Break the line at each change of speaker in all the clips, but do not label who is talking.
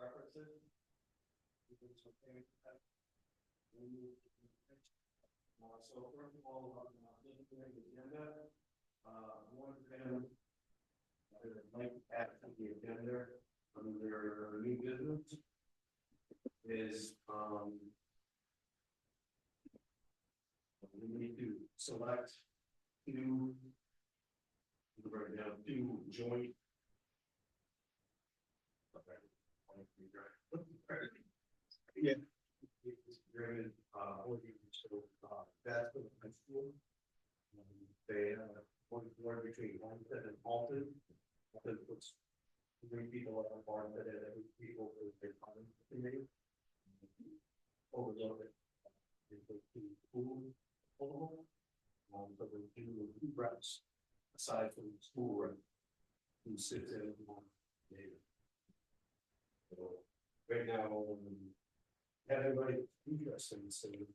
Preferences. So first of all, looking at the agenda, one item I'd like to add to the agenda under new business is we need to select two right now joint. Yeah. That's the high school. They board between Homestead and Alton. Alton puts 3 people up on Barnstead and every people is their common committee. Overlook it. School. So we do 2 reps aside from the school rep who sits in one day. So right now, everybody interested in saying.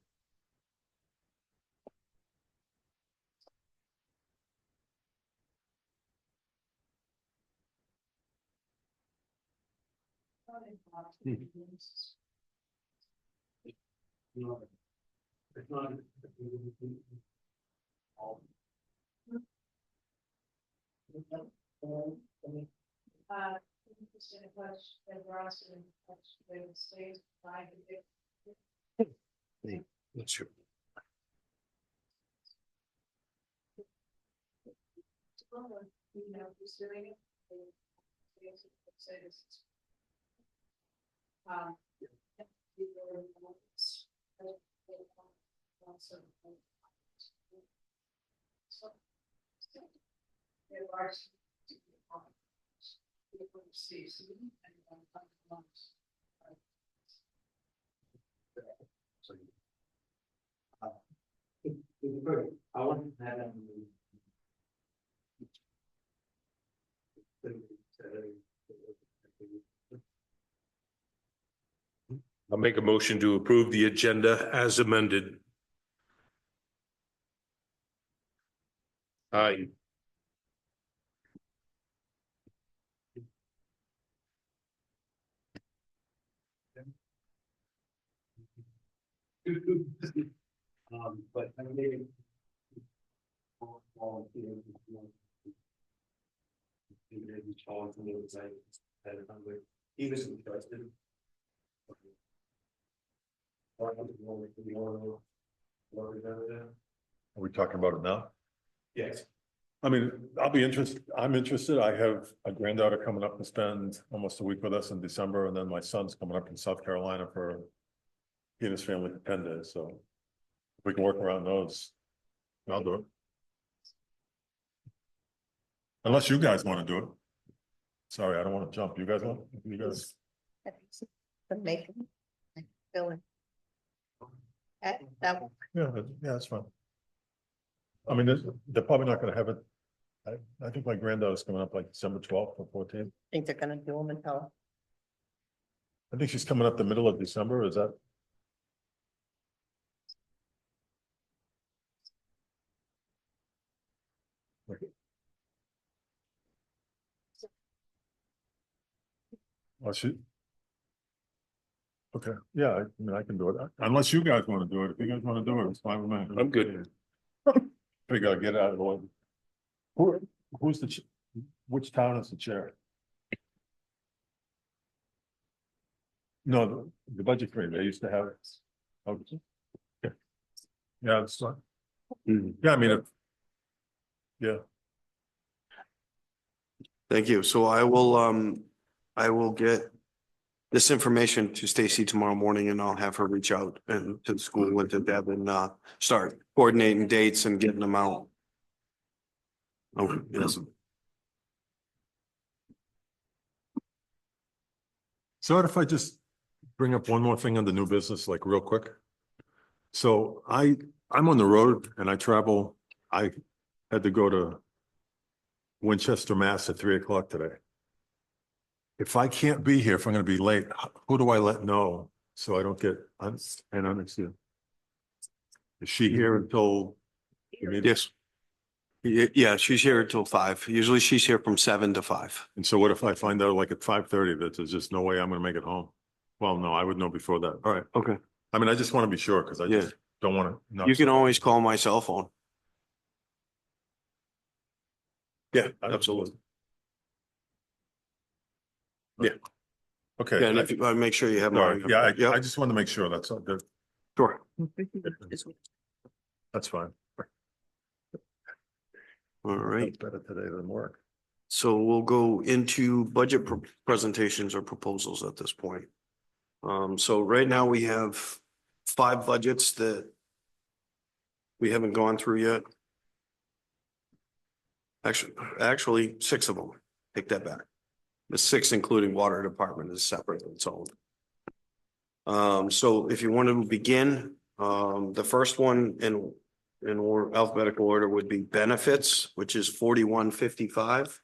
It's not. That's true. I want to have
I'll make a motion to approve the agenda as amended. Aye.
But I mean, he was interested.
Are we talking about it now?
Yes.
I mean, I'll be interested. I'm interested. I have a granddaughter coming up to spend almost a week with us in December, and then my son's coming up in South Carolina for he and his family for 10 days. So if we can work around those, I'll do it. Unless you guys want to do it. Sorry, I don't want to jump. You guys want? You guys?
Make it. Fill in. That
Yeah, that's fine. I mean, they're probably not gonna have it. I think my granddaughter's coming up like December 12th or 14th.
think they're gonna do them until
I think she's coming up the middle of December, is that? Okay. Oh, she. Okay, yeah, I mean, I can do it, unless you guys want to do it. If you guys want to do it, it's fine with me.
I'm good.
Figure I'll get out of the way. Who's the, which town is the chair? No, the budget committee, they used to have. Oh, yeah. Yeah, it's fine. Yeah, I mean, yeah,
Thank you. So I will get this information to Stacy tomorrow morning and I'll have her reach out and to the school and to Deb and start coordinating dates and getting them out. Okay, yes.
so what if I just bring up one more thing on the new business, like real quick? So I'm on the road and I travel, I had to go to Winchester, Mass at 3 o'clock today. If I can't be here, if I'm gonna be late, who do I let know? So I don't get, and understand. Is she here until?
Yes. Yeah, she's here until 5. Usually she's here from 7 to 5.
And so what if I find out like at 5:30 that there's just no way I'm gonna make it home? Well, no, I would know before that. All right.
Okay.
I mean, I just want to be sure because I
Yeah.
just don't want to.
You can always call my cell phone.
Yeah,
Absolutely.
Okay.
And if you make sure you have
All right,
my.
yeah, I
Yep,
just want to make sure that's all good.
sure.
That's fine.
All right.
Better today than work.
So we'll go into budget presentations or proposals at this point. So right now we have 5 budgets that we haven't gone through yet. Actually 6 of them. Take that back. The 6, including water department, is separate on its own. So if you want to begin, the first one in alphabetical order would be benefits, which is 4155.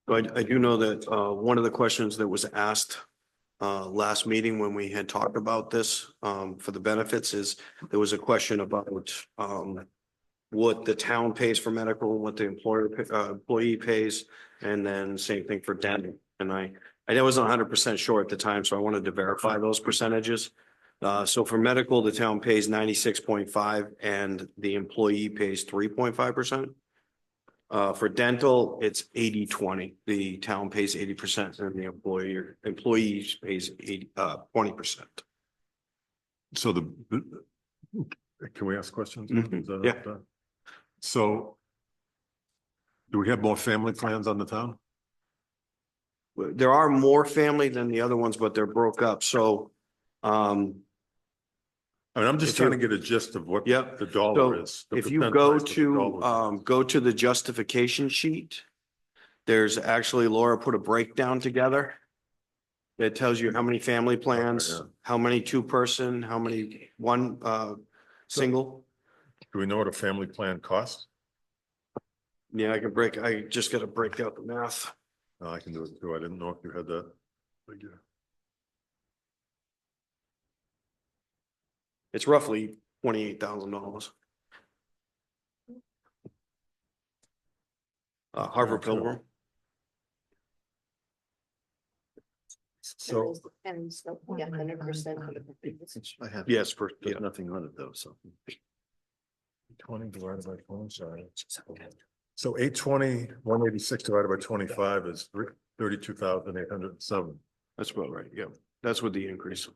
So I do know that one of the questions that was asked last meeting when we had talked about this for the benefits is there was a question about what the town pays for medical, what the employee pays, and then same thing for dental. And I wasn't 100% sure at the time, so I wanted to verify those percentages. So for medical, the town pays 96.5 and the employee pays 3.5%. For dental, it's 80-20. The town pays 80% and the employees pays 20%.
So can we ask questions?
Mhm,
Is that
yeah.
okay? So do we have more family plans on the town?
There are more family than the other ones, but they're broke up. So,
I mean, I'm just
If
trying to
you-
get a gist of what
Yep.
the dollar
so
is. the
if you
percent
go
price, what the dollar is.
go to the justification sheet, there's actually Laura put a breakdown together. That tells you how many family plans,
yeah.
how many 2-person, how many one single.
Do we know what a family plan costs?
Yeah, I just gotta break out the math.
I can do it too. I didn't know if you had that figure.
It's roughly $28,000. Harvard
Yeah, true.
Pilgrim.
So,
And so, yeah, 100%.
I have.
Yes,
There's nothing on it though, so.
20 divided by 20, sorry. So 820, 186 divided by 25 is 32,807.
That's about right. Yeah, that's with the increase.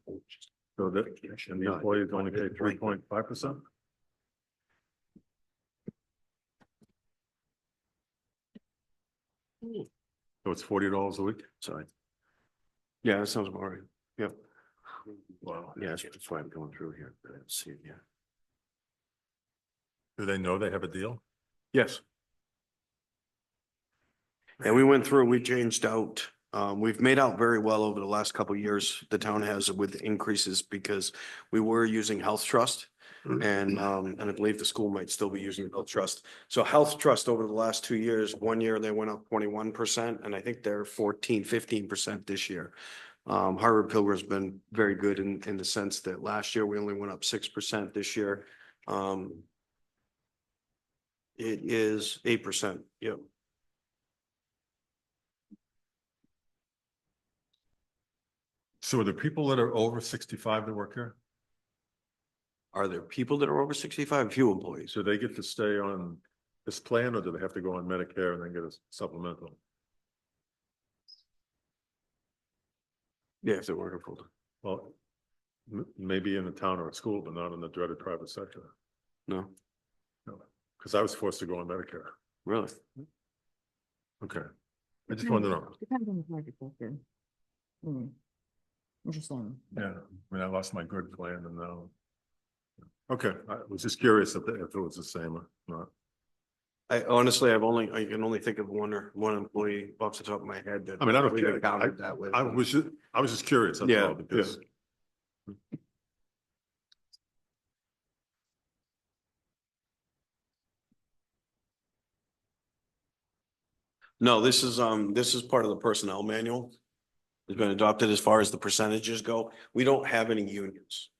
So that, and the employees only pay 3.5%? So it's $40 a week?
Sorry. Yeah, that sounds about right. Yep.
Wow.
Yeah, that's why I'm going through here. I didn't see it yet.
Do they know they have a deal?
Yes. And we went through, we changed out, we've made out very well over the last couple of years. The town has with increases because we were using Health Trust. And I believe the school might still be using Health Trust. So Health Trust over the last 2 years, 1 year they went up 21%, and I think they're 15% this year. Harvard Pilgrim's been very good in the sense that last year we only went up 6%. This year, it is 8%. Yep.
So are the people that are over 65 that work here?
Are there people that are over 65? Few employees.
Do they get to stay on this plan or do they have to go on Medicare and then get a supplemental?
Yeah, if they're working full time.
Well, maybe in a town or a school, but not in the dreaded private sector.
No,
Because I was forced to go on Medicare.
really?
Okay. I just wanted to know.
Depends on the private sector. Interesting.
Yeah, I mean, I lost my good plan and now. Okay, I was just curious if it was the same or not.
I can only think of one employee off the top of my head that.
I mean, I don't
we've
care.
encountered that with.
I was just curious. That's
Yeah,
all, because
No, this is part of the personnel manual. It's been adopted as far as the percentages go. We don't have any unions.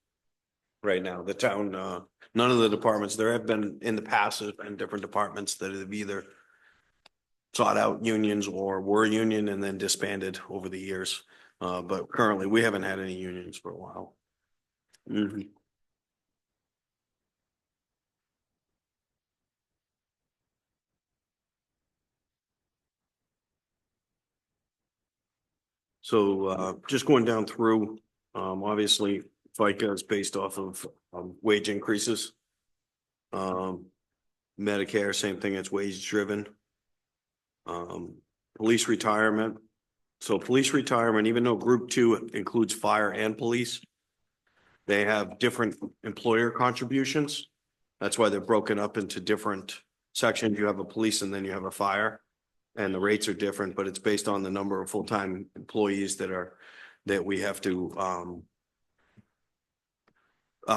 Right now, the town, none of the departments, there have been in the past, there's been different departments that have either sought out unions or were union and then disbanded over the years. But currently, we haven't had any unions for a while. Mhm. So just going down through, obviously FICA is based off of wage increases. Medicare, same thing, it's wage driven. Police retirement. So police retirement, even though group 2 includes fire and police, they have different employer contributions. That's why they're broken up into different sections. You have a police and then you have a fire. And the rates are different, but it's based on the number of full-time employees that we have to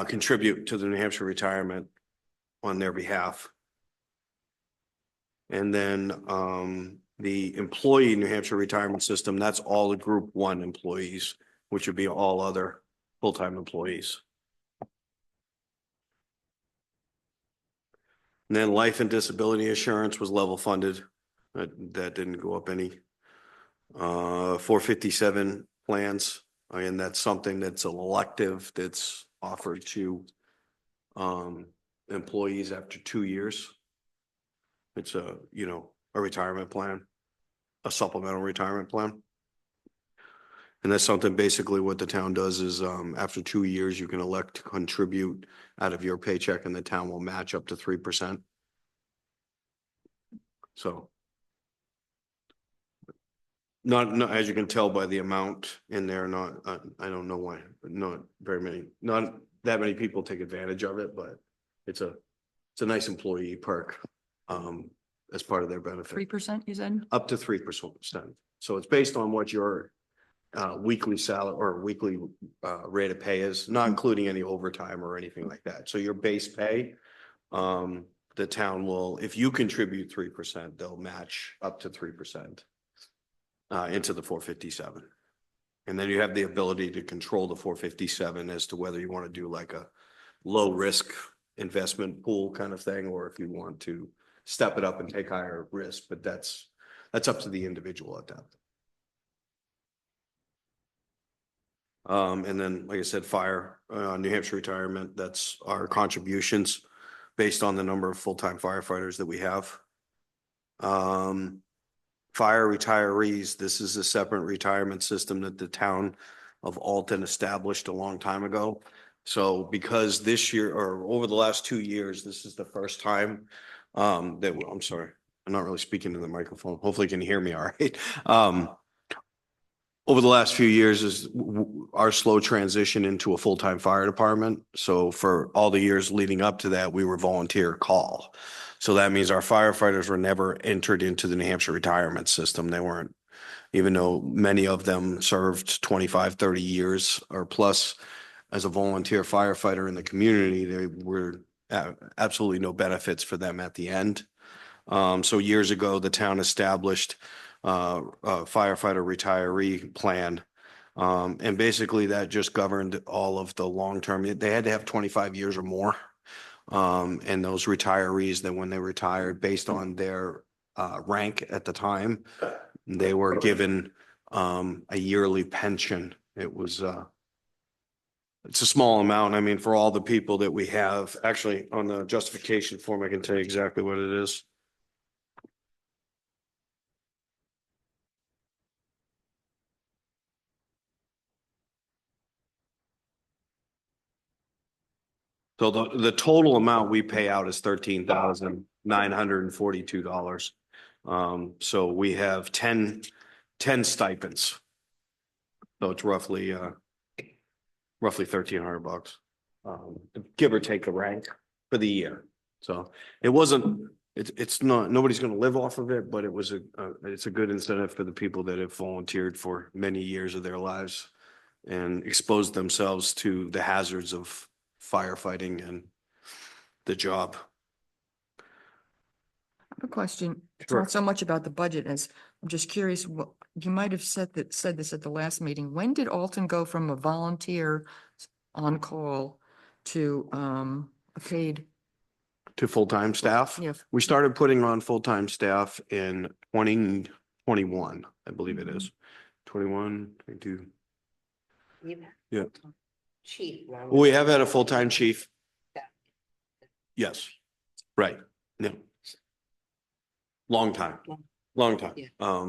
contribute to the New Hampshire retirement on their behalf. And then the employee New Hampshire retirement system, that's all the group 1 employees, which would be all other full-time employees. And then life and disability insurance was level funded. That didn't go up any. 457 plans, and that's something that's an elective that's offered to employees after 2 years. It's a retirement plan, a supplemental retirement plan. And that's something basically what the town does is after 2 years, you can elect to contribute out of your paycheck and the town will match up to 3%. So. Not as you can tell by the amount in there, I don't know why, but not that many people take advantage of it, but it's a nice employee perk as part of their benefit.
3%, you said?
Up to 3%. So it's based on what your weekly salary or weekly rate of pay is, not including any overtime or anything like that. So your base pay, the town will, if you contribute 3%, they'll match up to 3%. Into the 457. And then you have the ability to control the 457 as to whether you want to do like a low risk investment pool kind of thing, or if you want to step it up and take higher risk, but that's up to the individual at that. And then, like I said, fire, New Hampshire retirement, that's our contributions based on the number of full-time firefighters that we have. Fire retirees, this is a separate retirement system that the town of Alton established a long time ago. So because this year or over the last 2 years, this is the first time I'm sorry, I'm not really speaking to the microphone. Hopefully you can hear me all right. Over the last few years is our slow transition into a full-time fire department. So for all the years leading up to that, we were volunteer call. So that means our firefighters were never entered into the New Hampshire retirement system. They weren't, even though many of them served 25, 30 years or plus as a volunteer firefighter in the community, there were absolutely no benefits for them at the end. So years ago, the town established a firefighter retiree plan. And basically that just governed all of the long-term, they had to have 25 years or more. And those retirees that when they retired based on their rank at the time, they were given a yearly pension. It was It's a small amount. I mean, for all the people that we have, actually on the justification form, I can tell you exactly what it is. So the total amount we pay out is $13,942. So we have 10 stipends. So it's roughly 1,300 bucks. Give or take a rank for the year. So it wasn't, it's not, nobody's gonna live off of it, but it's a good incentive for the people that have volunteered for many years of their lives and exposed themselves to the hazards of firefighting and the job.
I have a question. It's
Sure.
not so much about the budget as I'm just curious, what you might have said this at the last meeting. When did Alton go from a volunteer on call to a paid?
To full-time staff.
Yeah.
We started putting on full-time staff in 2021, I believe it is. 21, 22. Yeah.
Chief.
We have had a full-time chief. Yes, right, no. Long time.
Yeah.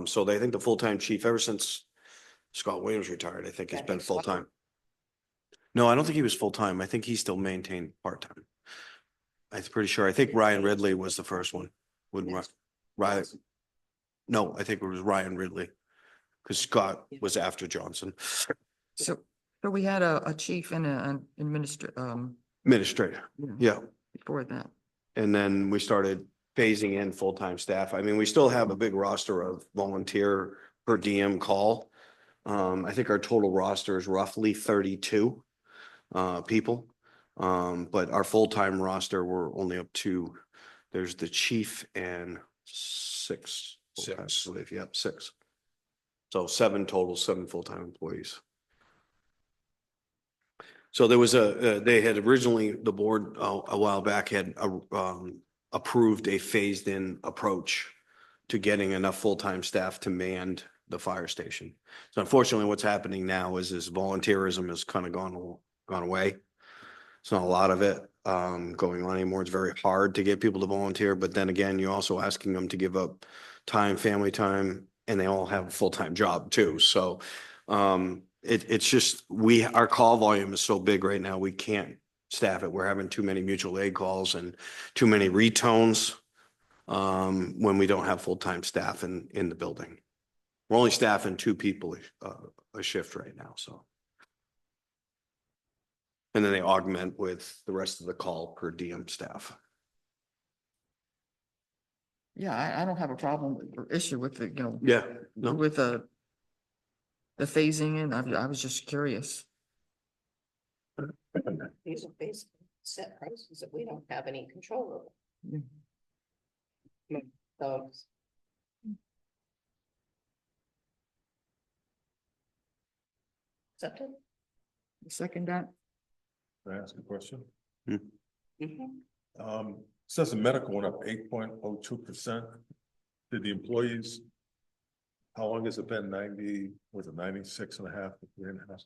So they think the full-time chief, ever since Scott Williams retired, I think he's
That
been
makes sense.
full-time. No, I don't think he was full-time. I think he still maintained part-time. I'm pretty sure. I think Ryan Ridley was the first one. Ryan. No, I think it was Ryan Ridley. Because Scott was after Johnson.
So we had a chief and an
Administrator, yeah.
before that.
And then we started phasing in full-time staff. I mean, we still have a big roster of volunteer per diem call. I think our total roster is roughly 32 people. But our full-time roster, we're only up to, there's the chief and 6. full-time, I believe. Yep, 6. So 7 total, 7 full-time employees. So there was they had originally, the board a while back had approved a phased-in approach to getting enough full-time staff to man the fire station. So unfortunately, what's happening now is this volunteerism has kind of gone away. It's not a lot of it going on anymore. It's very hard to get people to volunteer, but then again, you're also asking them to give up time, family time, and they all have a full-time job too. So it's just, our call volume is so big right now, we can't staff it. We're having too many mutual aid calls and too many retones when we don't have full-time staff in the building. We're only staffing 2 people a shift right now, so. And then they augment with the rest of the call per diem staff.
Yeah, I don't have a problem or issue with the,
Yeah, no,
with the phasing in. I was just curious.
These are basically set prices that we don't have any control over. So. Accepted?
Second that.
Can I ask a question?
Mhm.
Says the medical went up 8.02%. Did the employees? How long has it been? 96.5 to 3.5?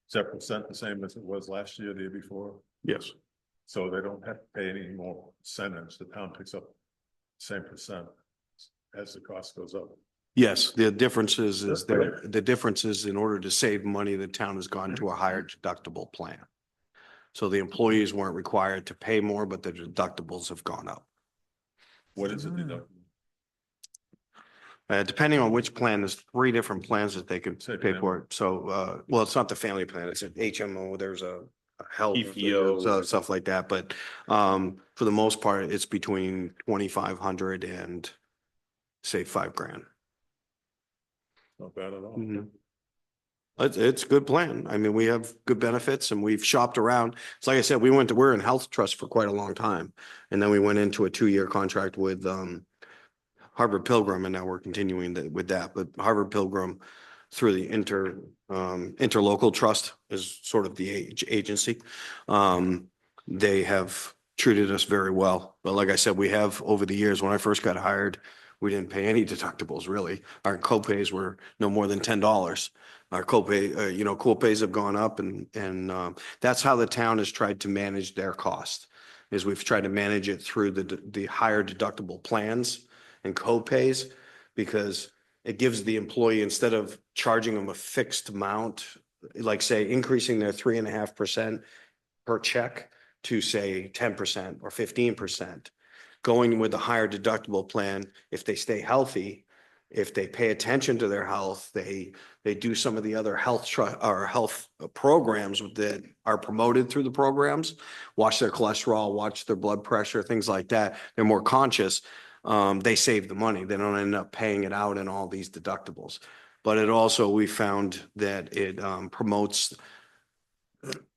Is that percent the same as it was last year, the year before?
yes.
So they don't have to pay any more incentives. The town picks up the same percent as the cost goes up.
Yes, the difference is the difference is in order to save money, the town has gone to a higher deductible plan. So the employees weren't required to pay more, but the deductibles have gone up.
What is it deductible?
Depending on which plan, there's 3 different plans that they can
Say
pay
family.
for it. So, well, it's not the family plan, it's an HMO, there's a health,
PPO.
stuff like that. But for the most part, it's between 2,500 and say $5,000.
Not bad at all.
Mhm. It's a good plan. I mean, we have good benefits and we've shopped around. It's like I said, we're in health trust for quite a long time. And then we went into a 2-year contract with Harvard Pilgrim, and now we're continuing with that. But Harvard Pilgrim, through the interlocal trust, is sort of the agency. They have treated us very well. But like I said, we have over the years, when I first got hired, we didn't pay any deductibles really. Our copays were no more than $10. Our copay, copays have gone up and that's how the town has tried to manage their cost. Is we've tried to manage it through the higher deductible plans and copays because it gives the employee, instead of charging them a fixed amount, like say increasing their 3.5% per check to say 10% or 15%, going with a higher deductible plan, if they stay healthy, if they pay attention to their health, they do some of the other health programs that are promoted through the programs, watch their cholesterol, watch their blood pressure, things like that. They're more conscious. They save the money. They don't end up paying it out in all these deductibles. But it also, we found that it promotes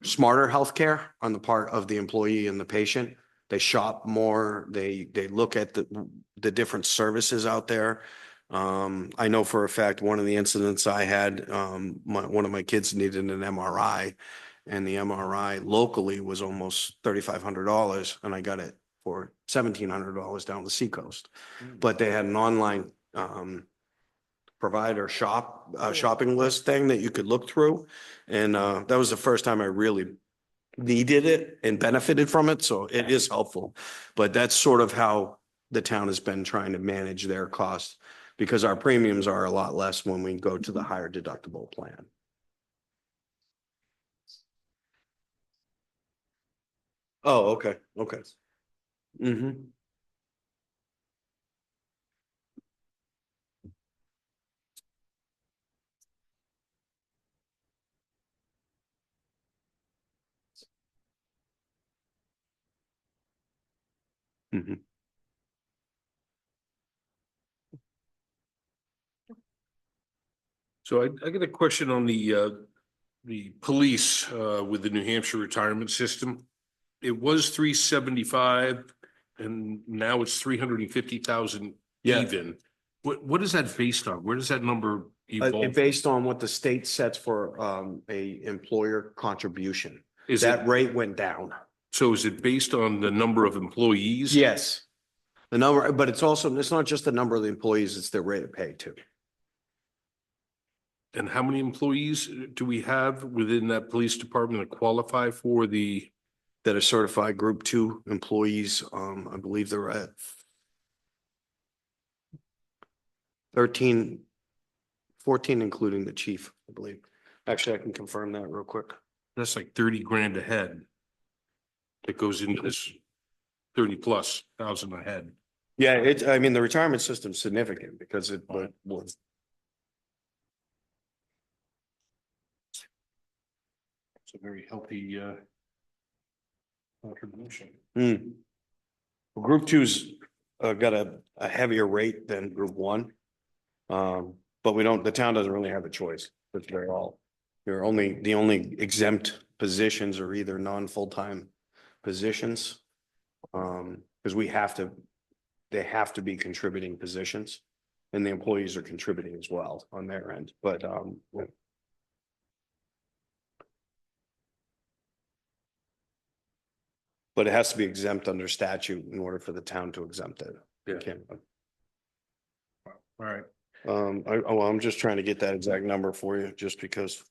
smarter healthcare on the part of the employee and the patient. They shop more, they look at the different services out there. I know for a fact, one of the incidents I had, one of my kids needed an MRI and the MRI locally was almost $3,500 and I got it for $1,700 down the seacoast. But they had an online provider shopping list thing that you could look through. And that was the first time I really needed it and benefited from it. So it is helpful. But that's sort of how the town has been trying to manage their costs because our premiums are a lot less when we go to the higher deductible plan. Oh, okay, okay. Mm-hmm. Mm-hmm.
So I got a question on the police, with the New Hampshire retirement system. It was 375 and now it's 350,000
Yeah.
even. What is that based on? Where does that number evolve?
Based on what the state sets for a employer contribution.
Is
That
it,
rate went down.
so is it based on the number of employees?
Yes. The number, but it's also, it's not just the number of the employees, it's their rate of pay too.
And how many employees do we have within that police department that qualify for the?
That are certified group 2 employees. I believe they're at 13, 14, including the chief, I believe. Actually, I can confirm that real quick.
That's like 30 grand a head. That goes into this 30+ thousand a head.
Yeah, I mean, the retirement system's significant because it was.
It's a very healthy contribution.
Well, group 2's got a heavier rate than group 1. But the town doesn't really have a choice. But the only exempt positions are either non-full-time positions. Because they have to be contributing positions and the employees are contributing as well on their end, but it has to be exempt under statute in order for the town to exempt it.
Yeah. All right.
I'm just trying to get that exact number for you, just because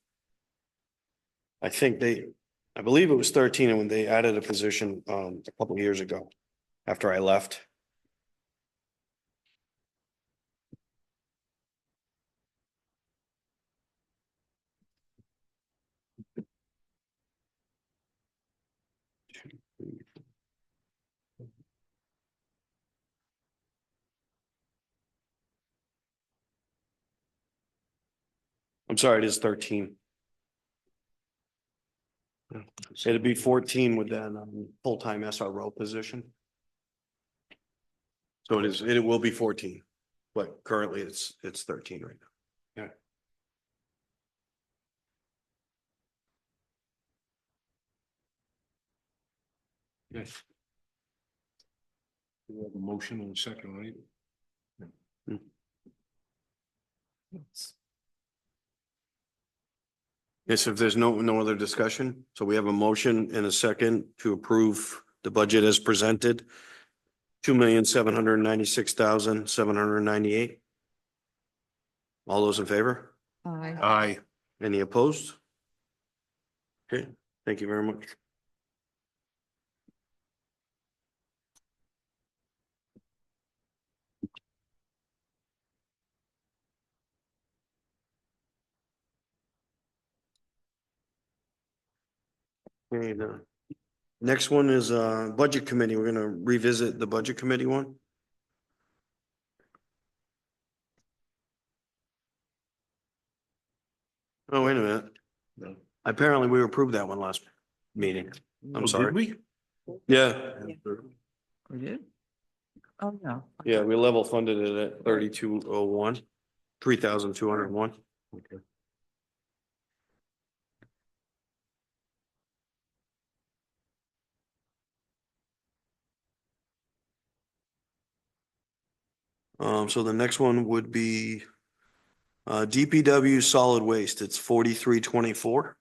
I believe it was 13 and when they added a position a couple of years ago after I left. I'm sorry, it is 13. It'd be 14 with that full-time SRO position. So it will be 14, but currently it's 13 right now. Yeah.
Yes. We have a motion in a second, right?
Yes, if there's no other discussion, so we have a motion and a second to approve the budget as presented. $2,796,798. All those in favor?
Aye.
Aye.
Any opposed? Okay, thank you very much. Okay, the next one is Budget Committee. We're gonna revisit the Budget Committee one. Oh, wait a minute. Apparently, we approved that one last meeting.
Oh,
I'm
did
sorry.
we?
Yeah,
We did? Oh, no.
yeah, we level funded it at 3201, 3,201.
Okay.
So the next one would be DPW solid waste. It's 4324.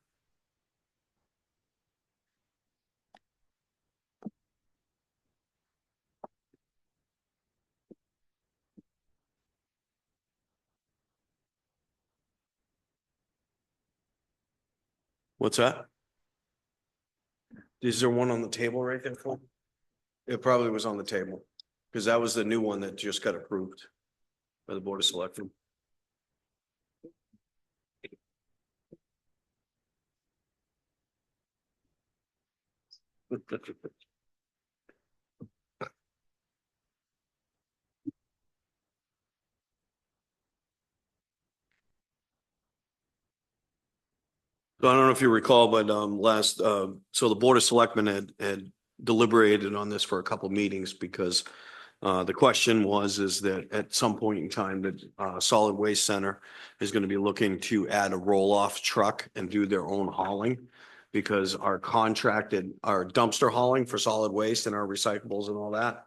What's that? Is there one on the table right there, Phil? It probably was on the table, because that was the new one that just got approved by the Board of Selectmen. So I don't know if you recall, but so the Board of Selectmen had deliberated on this for a couple meetings because the question is that at some point in time, the Solid Waste Center is going to be looking to add a roll-off truck and do their own hauling. Because our dumpster hauling for solid waste and our recyclables and all that.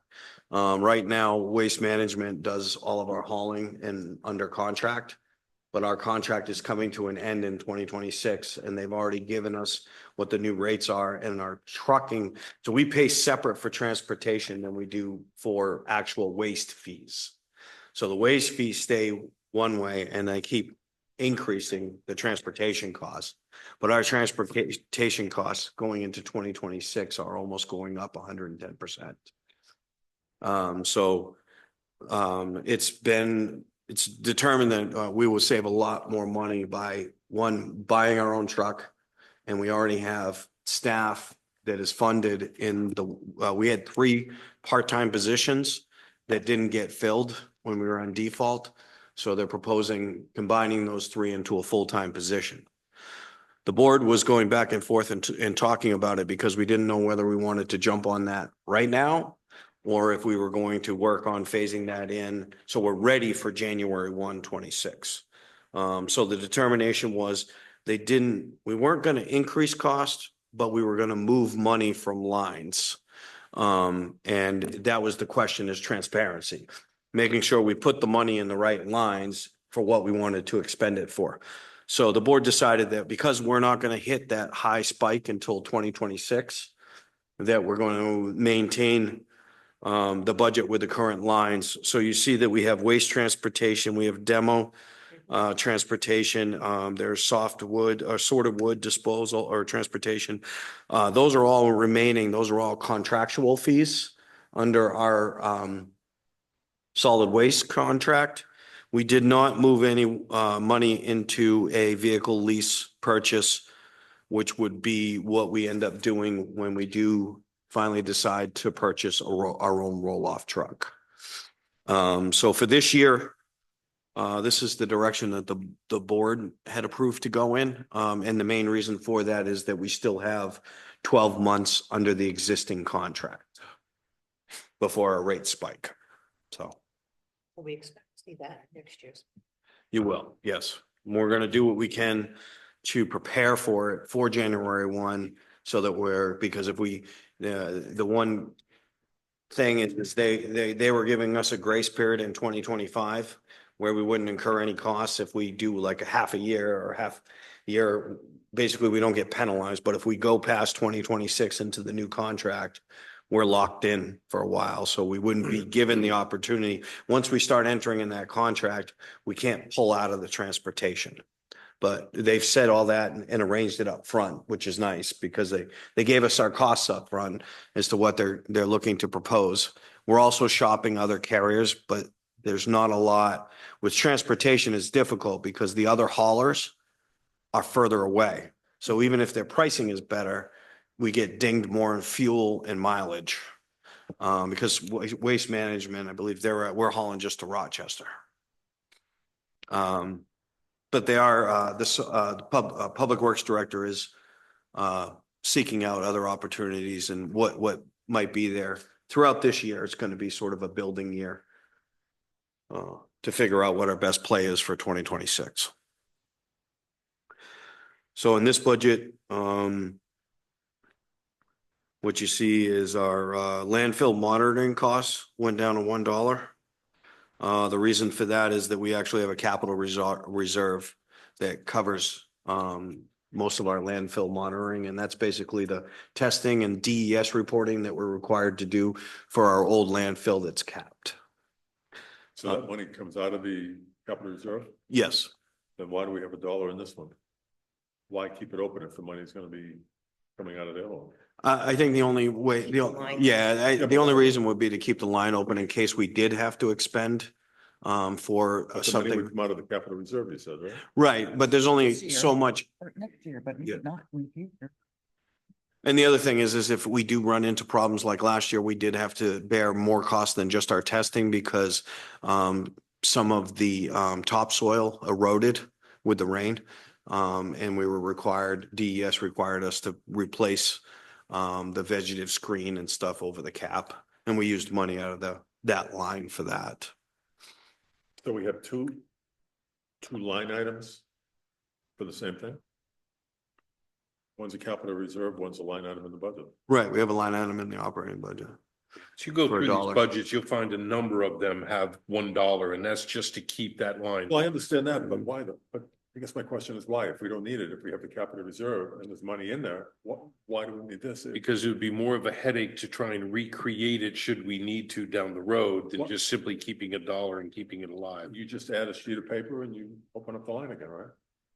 Right now, Waste Management does all of our hauling and under contract. But our contract is coming to an end in 2026 and they've already given us what the new rates are and our trucking. So we pay separate for transportation than we do for actual waste fees. So the waste fees stay one way and they keep increasing the transportation costs. But our transportation costs going into 2026 are almost going up 110%. It's determined that we will save a lot more money by buying our own truck. And we already have staff that is funded we had 3 part-time positions that didn't get filled when we were on default. So they're proposing combining those 3 into a full-time position. The board was going back and forth and talking about it because we didn't know whether we wanted to jump on that right now or if we were going to work on phasing that in. So we're ready for January 1, 2026. So the determination was we weren't going to increase cost, but we were going to move money from lines. And that was the question, is transparency, making sure we put the money in the right lines for what we wanted to expend it for. So the board decided that because we're not going to hit that high spike until 2026, that we're going to maintain the budget with the current lines. So you see that we have waste transportation, we have demo transportation, there's softwood or sorted wood disposal or transportation. Those are all remaining. Those are all contractual fees under our solid waste contract. We did not move any money into a vehicle lease purchase, which would be what we end up doing when we do finally decide to purchase our own roll-off truck. So for this year, this is the direction that the board had approved to go in. And the main reason for that is that we still have 12 months under the existing contract before our rate spike. So.
We expect to see that next year.
You will, yes. We're going to do what we can to prepare for it for January 1 so that because if the one thing is they were giving us a grace period in 2025 where we wouldn't incur any costs if we do like a half a year or half year. Basically, we don't get penalized, but if we go past 2026 into the new contract, we're locked in for a while, so we wouldn't be given the opportunity. Once we start entering in that contract, we can't pull out of the transportation. But they've said all that and arranged it up front, which is nice because they gave us our costs up front as to what they're looking to propose. We're also shopping other carriers, but there's not a lot. With transportation, it's difficult because the other haulers are further away. So even if their pricing is better, we get dinged more in fuel and mileage. Because Waste Management, I believe we're hauling just to Rochester. But they are, the Public Works Director is seeking out other opportunities and what might be there. Throughout this year, it's going to be sort of a building year to figure out what our best play is for 2026. So in this budget, what you see is our landfill monitoring costs went down to $1. The reason for that is that we actually have a capital reserve that covers most of our landfill monitoring, and that's basically the testing and DES reporting that we're required to do for our old landfill that's capped.
So that money comes out of the capital reserve?
Yes.
Then why do we have $1 in this one? Why keep it open if the money is gonna be coming out of the other one?
I think the only way,
Keep the line.
the only reason would be to keep the line open in case we did have to expend for
But the money
something.
would come out of the capital reserve, you said, right?
Right, but there's only
This year.
so much.
Or next year, but
Yeah.
not in the future.
And the other thing is if we do run into problems like last year, we did have to bear more cost than just our testing because some of the topsoil eroded with the rain. And we were DES required us to replace the vegetative screen and stuff over the cap. And we used money out of that line for that.
So we have two line items for the same thing? One's a capital reserve, one's a line item in the budget.
Right, we have a line item in the operating budget.
As you go
For a
through
dollar.
these budgets, you'll find a number of them have $1, and that's just to keep that line.
Well, I understand that, but why but I guess my question is why, if we don't need it, if we have the capital reserve and there's money in there, why do we need this?
Because it would be more of a headache to try and recreate it should we need to down the road than
What?
just simply keeping $1 and keeping it alive.
You just add a sheet of paper and you open up the line again, right?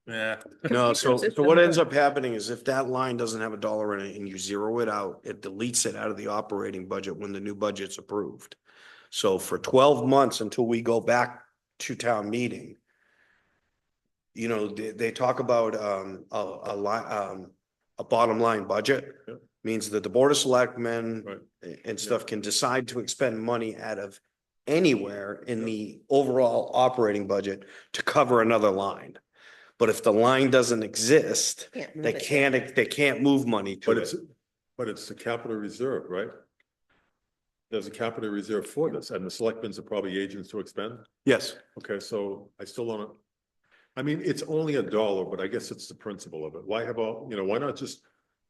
Yeah.
No, so
Consistent
what
with
ends
that.
up happening is if that line doesn't have $1 in it and you zero it out, it deletes it out of the operating budget when the new budget's approved. So for 12 months until we go back to town meeting, you know, they talk about a line, a bottom line budget.
Yep.
Means that the Board of Selectmen
Right.
and stuff can decide to expend money out of anywhere in the overall operating budget to cover another line. But if the line doesn't exist,
Can't move
they
it.
can't move money to
But
it.
it's the capital reserve, right? There's a capital reserve for this, and the selectmen's are probably agents to expend.
Yes,
Okay, so I still don't. I mean, it's only $1, but I guess it's the principle of it. Why have why not just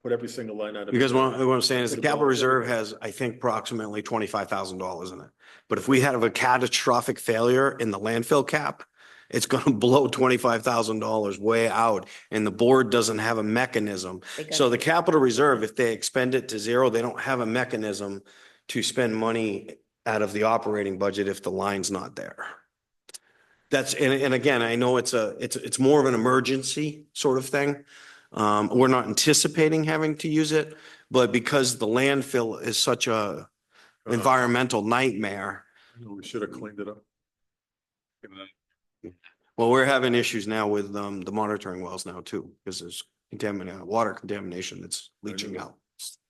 put every single line item?
because what I'm saying is the
Put a
capital
dollar-
reserve has, I think, approximately $25,000 in it. But if we have a catastrophic failure in the landfill cap, it's gonna blow $25,000 way out, and the board doesn't have a mechanism.
They got-
So the capital reserve, if they expend it to zero, they don't have a mechanism to spend money out of the operating budget if the line's not there. That's, and again, I know it's more of an emergency sort of thing. We're not anticipating having to use it, but because the landfill is such a environmental nightmare.
We should have cleaned it up.
Well, we're having issues now with the monitoring wells now too, because there's water contamination that's leaching out.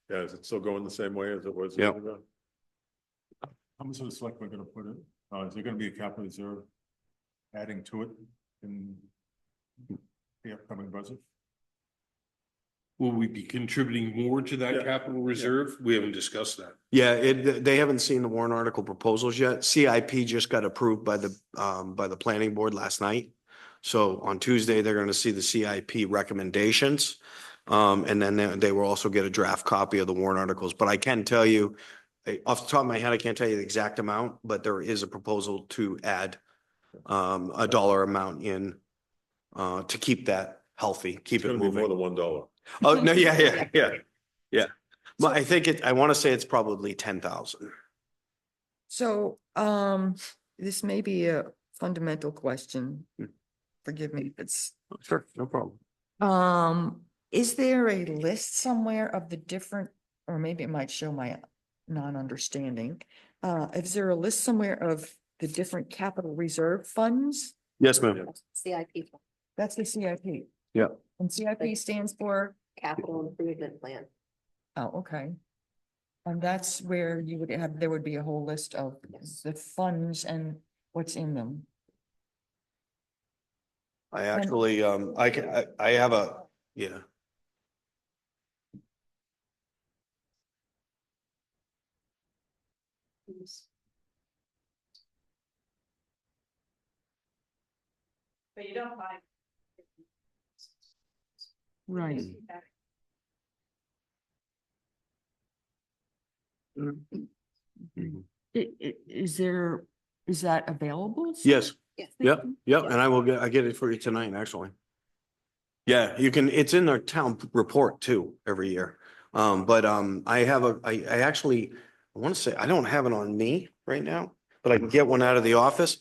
Yeah, is it still going the same way as it was?
Yep.
How much of the selectmen gonna put in? Is there gonna be a capital reserve adding to it in the upcoming budget?
Will we be contributing more to that
Yeah.
capital reserve? We haven't discussed that.
Yeah, they haven't seen the warrant article proposals yet. CIP just got approved by the planning board last night. So on Tuesday, they're gonna see the CIP recommendations. And then they will also get a draft copy of the warrant articles, but I can tell you, off the top of my head, I can't tell you the exact amount, but there is a proposal to add a dollar amount in to keep that healthy, keep
It's
it
gonna be more
moving.
than $1.
Oh, no, yeah. But I think I want to say it's probably 10,000.
So, this may be a fundamental question.
Hmm.
Forgive me if it's,
Sure, no problem.
is there a list somewhere of the different, or maybe it might show my non-understanding. Is there a list somewhere of the different capital reserve funds?
Yes, ma'am.
CIP,
That's the CIP.
Yeah.
And CIP stands for,
capital improvement plan.
oh, okay. And that's where you would have, there would be a whole list of
Yes.
the funds and what's in them.
I actually, I have yeah.
But you don't buy.
Right. Is there, is that available?
Yes,
Yes.
yep, yep, and I get it for you tonight, actually. Yeah, you can, it's in our town report too, every year. I have I actually, I want to say, I don't have it on me right now, but I can get one out of the office.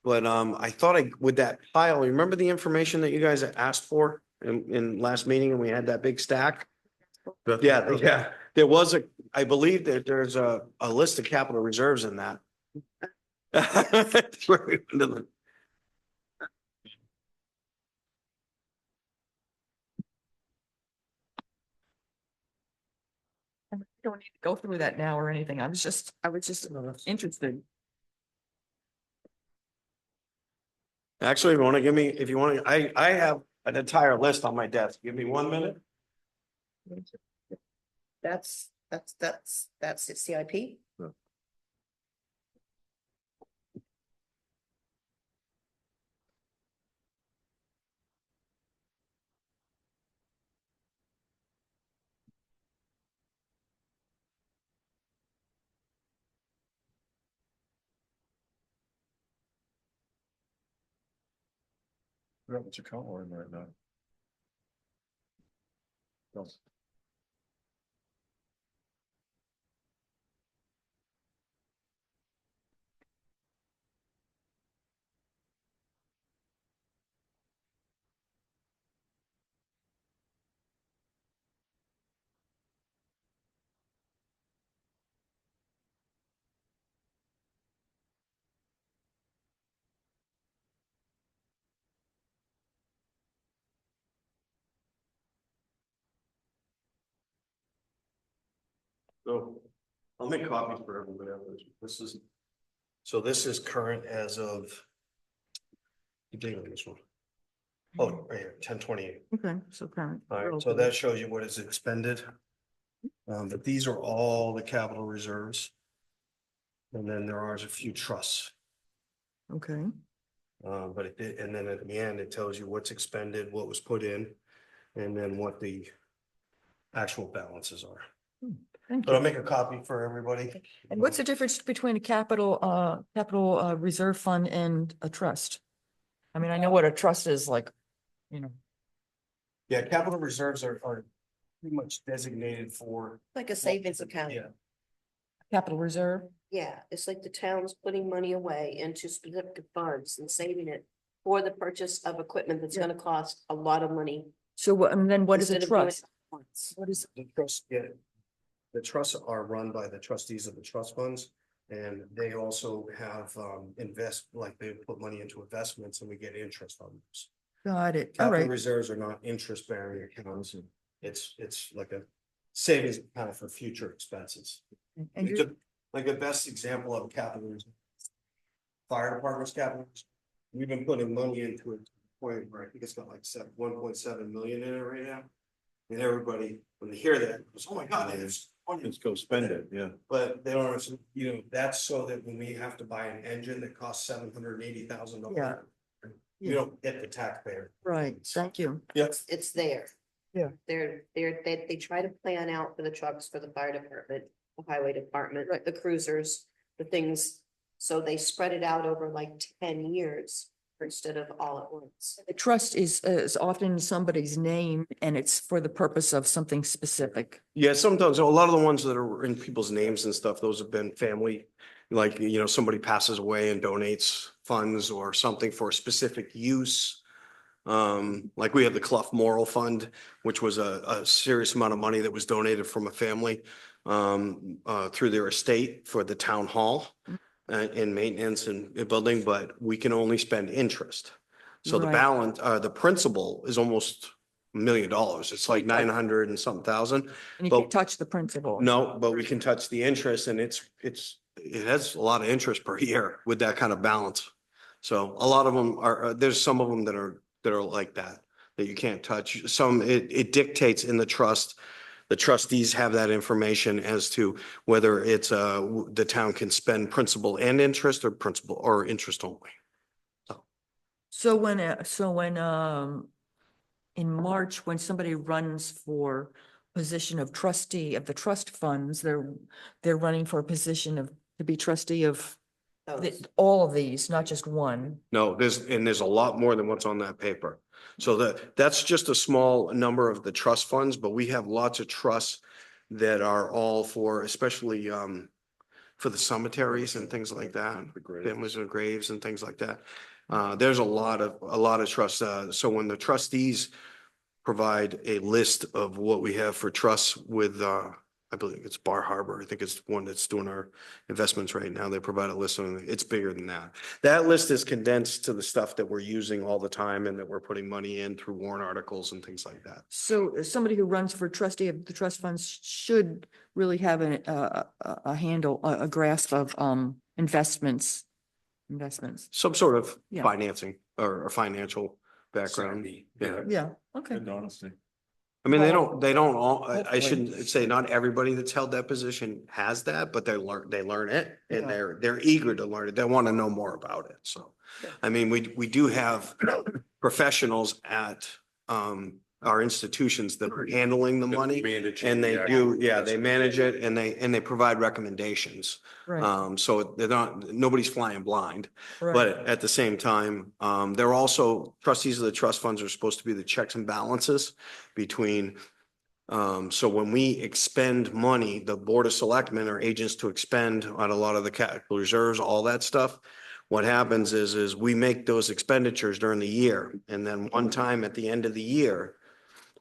But, I thought with that file, remember the information that you guys asked for in last meeting and we had that big stack? Yeah, yeah, there was I believe that there's a list of capital reserves in that. It's where we went to the-
I don't need to go through that now or anything. I was just interested.
Actually, if you want to, I have an entire list on my desk. Give me 1 minute.
That's the CIP.
What's your account we're in right now? No.
So I'll make copies for everybody else. This is current as of. The date on this one. Oh, right here, 10/28.
Okay, so current.
All right, so that shows you what is expended. But these are all the capital reserves. And then there are a few trusts.
Okay,
And then at the end, it tells you what's expended, what was put in, and then what the actual balances are.
thank
But I'll
you.
make a copy for everybody.
And what's the difference between a capital reserve fund and a trust? I mean, I know what a trust is like, you know.
Yeah, capital reserves are pretty much designated for.
Like a savings account.
Yeah,
Capital reserve?
Yeah, it's like the town's putting money away into specific funds and saving it for the purchase of equipment that's gonna cost a lot of money.
So and then what is a
instead of doing
trust?
it once.
What is,
the trust, yeah. The trusts are run by the trustees of the trust funds. And they also have they put money into investments and we get interest on those.
got it, all
Capital
right.
reserves are not interest bearing accounts. It's like a savings account for future expenses.
And
It's
you're,
like the best example of capital. Reserve. Fire department's capital. Reserve. We've been putting money into it to the point where I think it's got like 1.7 million in it right now. And everybody, when they hear that, goes, oh my God, it's money.
Let's go spend it, yeah.
But they don't, that's so that when we have to buy an engine that costs $780,000.
Yeah.
You don't hit the taxpayer.
right, thank you.
Yes.
It's there.
Yeah.
They try to plan out for the trucks for the fire department, the highway department, the cruisers, the things. So they spread it out over like 10 years. instead of all at once.
The trust is often somebody's name and it's for the purpose of something specific.
Yeah, sometimes a lot of the ones that are in people's names and stuff, those have been family. Like, you know, somebody passes away and donates funds or something for a specific use. Like we have the Clough Moral Fund, which was a serious amount of money that was donated from a family through their estate for the town hall in maintenance and building, but we can only spend interest. So the
Right.
balance, the principal is almost $1 million. It's like 900 and something thousand.
And you
But-
can't touch the principal.
No, but we can touch the interest and it has a lot of interest per year with that kind of balance. So a lot of them are, there's some of them that are like that you can't touch. Some, it dictates in the trust. The trustees have that information as to whether it's, the town can spend principal and interest or principal or interest only.
So when, in March, when somebody runs for position of trustee of the trust funds, they're running for a position to be trustee of
Those.
all of these, not just one.
No, there's a lot more than what's on that paper. So that's just a small number of the trust funds, but we have lots of trusts that are all for, especially for the cemeteries and things like that, families and graves and things like that. There's a lot of trusts. So when the trustees provide a list of what we have for trusts with, I believe it's Bar Harbor. I think it's one that's doing our investments right now. They provide a list and it's bigger than that. That list is condensed to the stuff that we're using all the time and that we're putting money in through warrant articles and things like that.
So somebody who runs for trustee of the trust funds should really have a handle, a grasp of investments.
Some sort of
Yeah.
financing or a financial background. Yeah.
Yeah, okay.
And honesty.
I mean, they don't all, I
Hopefully.
shouldn't say not everybody that's held that position has that, but they learn it and
Yeah.
they're eager to learn it. They want to know more about it. So, I mean, we do have professionals at, our institutions that are handling the money and they they manage it and they provide recommendations.
Right,
So they're not, nobody's flying blind.
right.
But at the same time, they're also trustees of the trust funds are supposed to be the checks and balances between. So when we expend money, the Board of Selectmen are agents to expend on a lot of the capital reserves, all that stuff. What happens is we make those expenditures during the year and then one time at the end of the year,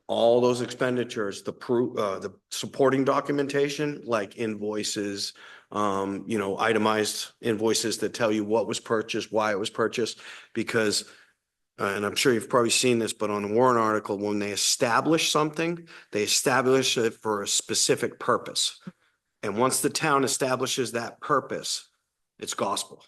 all those expenditures, the supporting documentation like invoices, itemized invoices that tell you what was purchased, why it was purchased, because, and I'm sure you've probably seen this, but on the warrant article, when they establish something, they establish it for a specific purpose. And once the town establishes that purpose, it's gospel.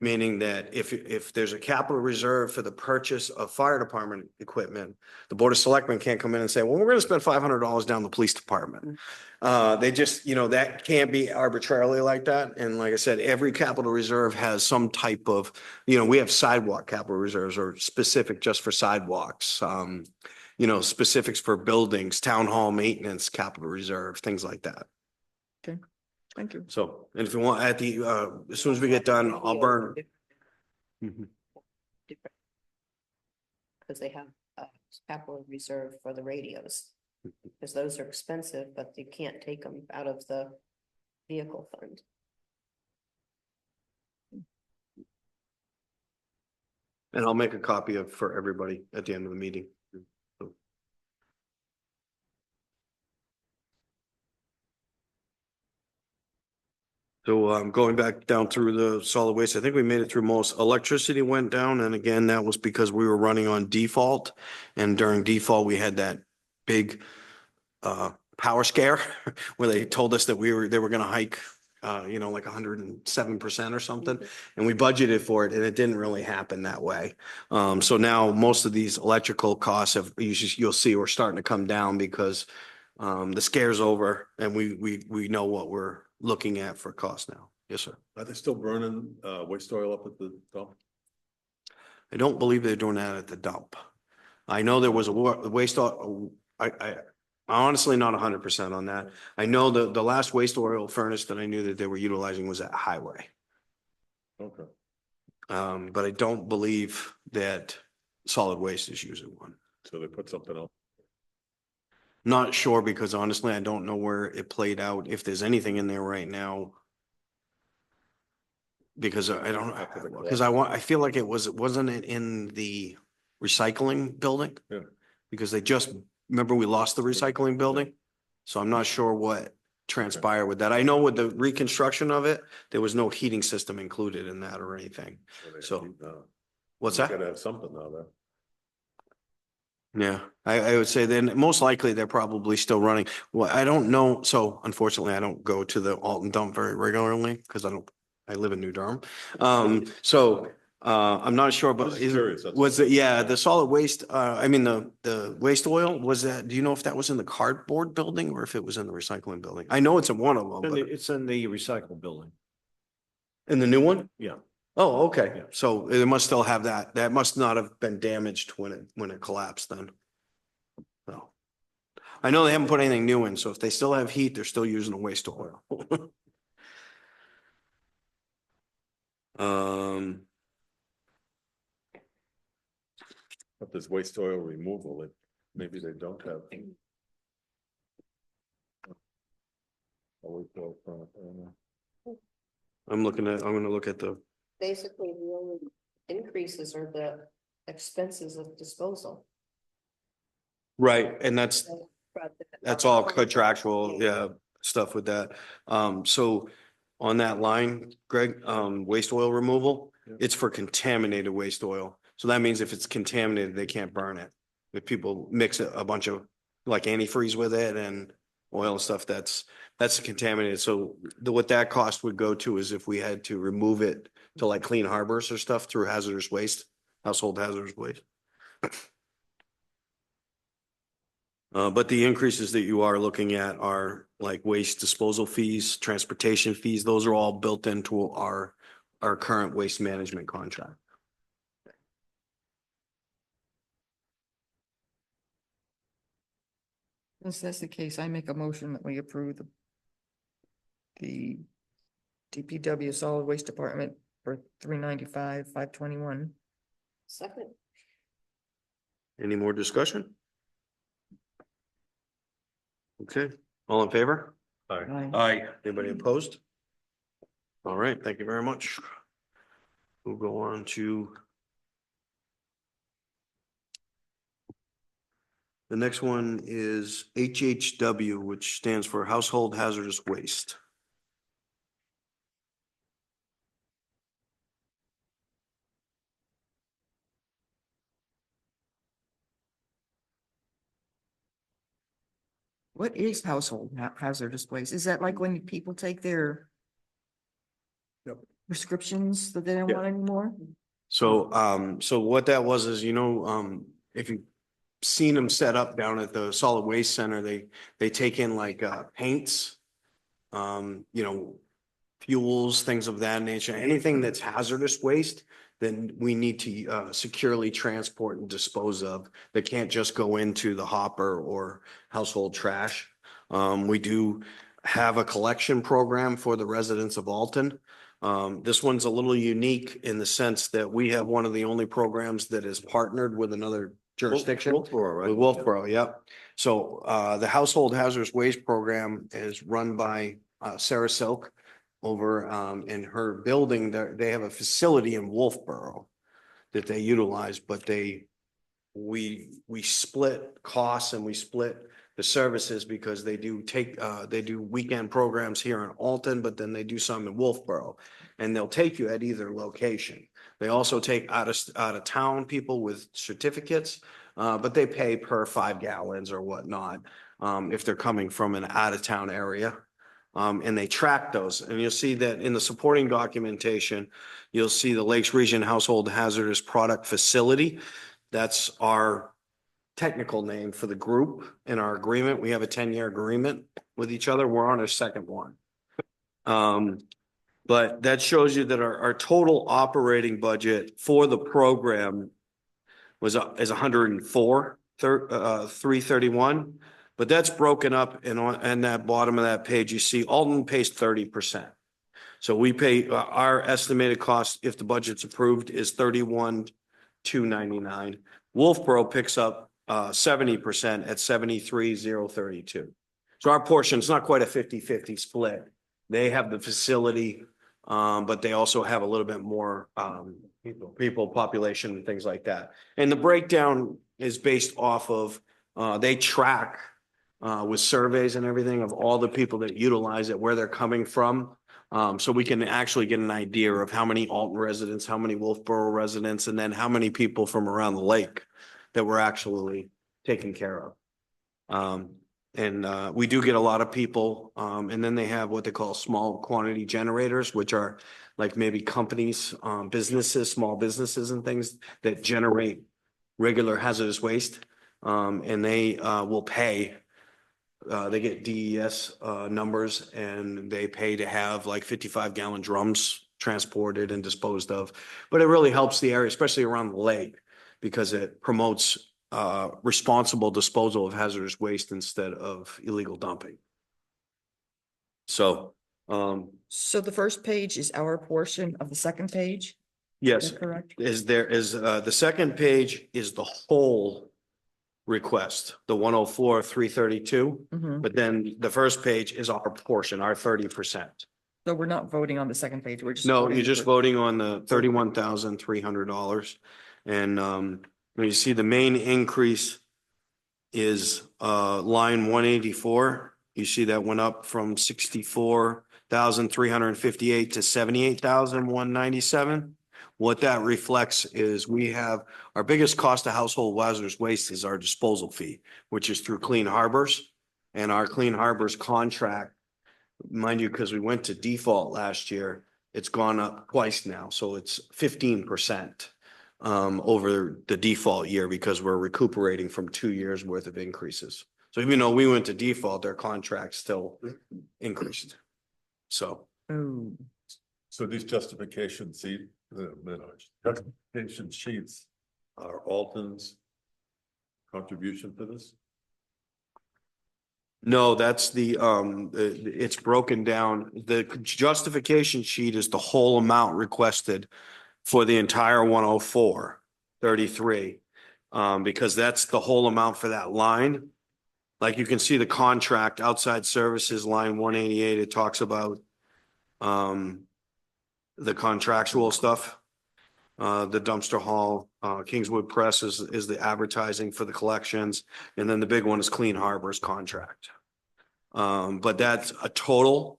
Meaning that if there's a capital reserve for the purchase of fire department equipment, the Board of Selectmen can't come in and say, well, we're gonna spend $500 down the police department. They just, that can't be arbitrarily like that. And like I said, every capital reserve has some type of, we have sidewalk capital reserves or specific just for sidewalks. Specifics for buildings, town hall maintenance, capital reserve, things like that.
Thank you.
So, and if you want, as soon as we get done, I'll burn. Mhm.
Because they have a capital reserve for the radios. Because those are expensive, but you can't take them out of the vehicle fund.
And I'll make a copy for everybody at the end of the meeting. So going back down through the solid waste, I think we made it through most. Electricity went down, and again, that was because we were running on default. And during default, we had that big power scare where they told us that they were gonna hike like 107% or something. And we budgeted for it and it didn't really happen that way. So now most of these electrical costs you'll see we're starting to come down because the scare's over and we know what we're looking at for cost now. Yes, sir.
Are they still burning waste oil up at the dump?
I don't believe they're doing that at the dump. I know there was a waste oil. I'm honestly not 100% on that. I know the last waste oil furnace that I knew that they were utilizing was at Highway.
Okay.
But I don't believe that solid waste is using one.
So they put something else.
Not sure because honestly, I don't know where it played out, if there's anything in there right now. Because I don't, because I feel like wasn't it in the recycling building?
Yeah.
Because they just, remember we lost the recycling building? So I'm not sure what transpired with that. I know with the reconstruction of it, there was no heating system included in that or anything. So- What's that?
Gotta have something now there.
Yeah, I would say then most likely they're probably still running. Well, I don't know. So unfortunately, I don't go to the Alton dump very regularly because I live in New Durham. I'm not sure, but
Just curious, that's
was
all.
it, yeah, the solid waste, I mean, the waste oil, was that, do you know if that was in the cardboard building or if it was in the recycling building? I know it's in one of them, but
It's in the recycle building.
in the new one?
Yeah.
Oh, okay.
Yeah.
So it must still have that. That must not have been damaged when it collapsed then. So I know they haven't put anything new in, so if they still have heat, they're still using the waste oil.
But there's waste oil removal, maybe they don't have. A waste oil plant, I don't know.
I'm gonna look at the,
Basically, the only increases are the expenses of disposal.
right, and that's all contractual, yeah, stuff with that. So on that line, Greg, waste oil removal,
Yeah.
it's for contaminated waste oil. So that means if it's contaminated, they can't burn it. If people mix a bunch of like antifreeze with it and oil and stuff, that's contaminated. So what that cost would go to is if we had to remove it to like Clean Harbors or stuff through hazardous waste, household hazardous waste. But the increases that you are looking at are like waste disposal fees, transportation fees, those are all built into our current waste management contract.
If that's the case, I make a motion that we approve the DPW Solid Waste Department for 395, 521.
Second,
Any more discussion? Okay, all in favor?
Aye.
Aye. Anybody opposed? All right, thank you very much. We'll go on to the next one is HHW, which stands for Household Hazardous Waste.
What is household hazardous waste? Is that like when people take their prescriptions that they don't
Yeah.
want anymore?
So what that was is, if you've seen them set up down at the solid waste center, they take in like paints, fuels, things of that nature, anything that's hazardous waste, then we need to securely transport and dispose of. That can't just go into the hopper or household trash. We do have a collection program for the residents of Alton. This one's a little unique in the sense that we have one of the only programs that is partnered with another jurisdiction.
Wolfboro, right?
With Wolfboro, yep. So the Household Hazardous Waste Program is run by Sarah Silk over in her building. They have a facility in Wolfboro that they utilize, but we split costs and we split the services because they do weekend programs here in Alton, but then they do some in Wolfboro. And they'll take you at either location. They also take out of town people with certificates, but they pay per 5 gallons or whatnot, if they're coming from an out of town area. And they track those, and you'll see that in the supporting documentation, you'll see the Lakes Region Household Hazardous Product Facility. That's our technical name for the group in our agreement. We have a 10-year agreement with each other. We're on our second one. But that shows you that our total operating budget for the program is 331. But that's broken up and on that bottom of that page, you see Alton pays 30%. So we pay, our estimated cost, if the budget's approved, is 31,299. Wolfboro picks up 70% at 73,032. So our portion is not quite a 50-50 split. They have the facility, but they also have a little bit more people, population and things like that. And the breakdown is based off of, they track with surveys and everything of all the people that utilize it, where they're coming from. So we can actually get an idea of how many Alton residents, how many Wolfboro residents, and then how many people from around the lake that we're actually taking care of. We do get a lot of people, and then they have what they call small quantity generators, which are like maybe companies, businesses, small businesses and things that generate regular hazardous waste. And they will pay. They get DES numbers and they pay to have like 55-gallon drums transported and disposed of. But it really helps the area, especially around the lake, because it promotes responsible disposal of hazardous waste instead of illegal dumping. So,
So the first page is our portion of the second page, is
yes,
that correct?
the second page is the whole request, the 104,332.
Mhm.
But then the first page is our portion, our 30%.
So we're not voting on the second page, we're just.
No,
voting
you're just
for-
voting on the $31,300. And when you see the main increase is line 184. You see that went up from 64,358 to 78,197. What that reflects is we have, our biggest cost of household hazardous waste is our disposal fee, which is through Clean Harbors. And our Clean Harbors contract, mind you, because we went to default last year, it's gone up twice now. So it's 15% over the default year because we're recuperating from 2 years worth of increases. So even though we went to default, their contract still increased. So.
Oh,
So these justification sheets are Alton's contribution to this?
No, that's it's broken down. The justification sheet is the whole amount requested for the entire 104,33. Because that's the whole amount for that line. Like you can see the contract outside services line 188, it talks about the contractual stuff. The dumpster haul, Kingswood Press is the advertising for the collections. And then the big one is Clean Harbors contract. But that's a total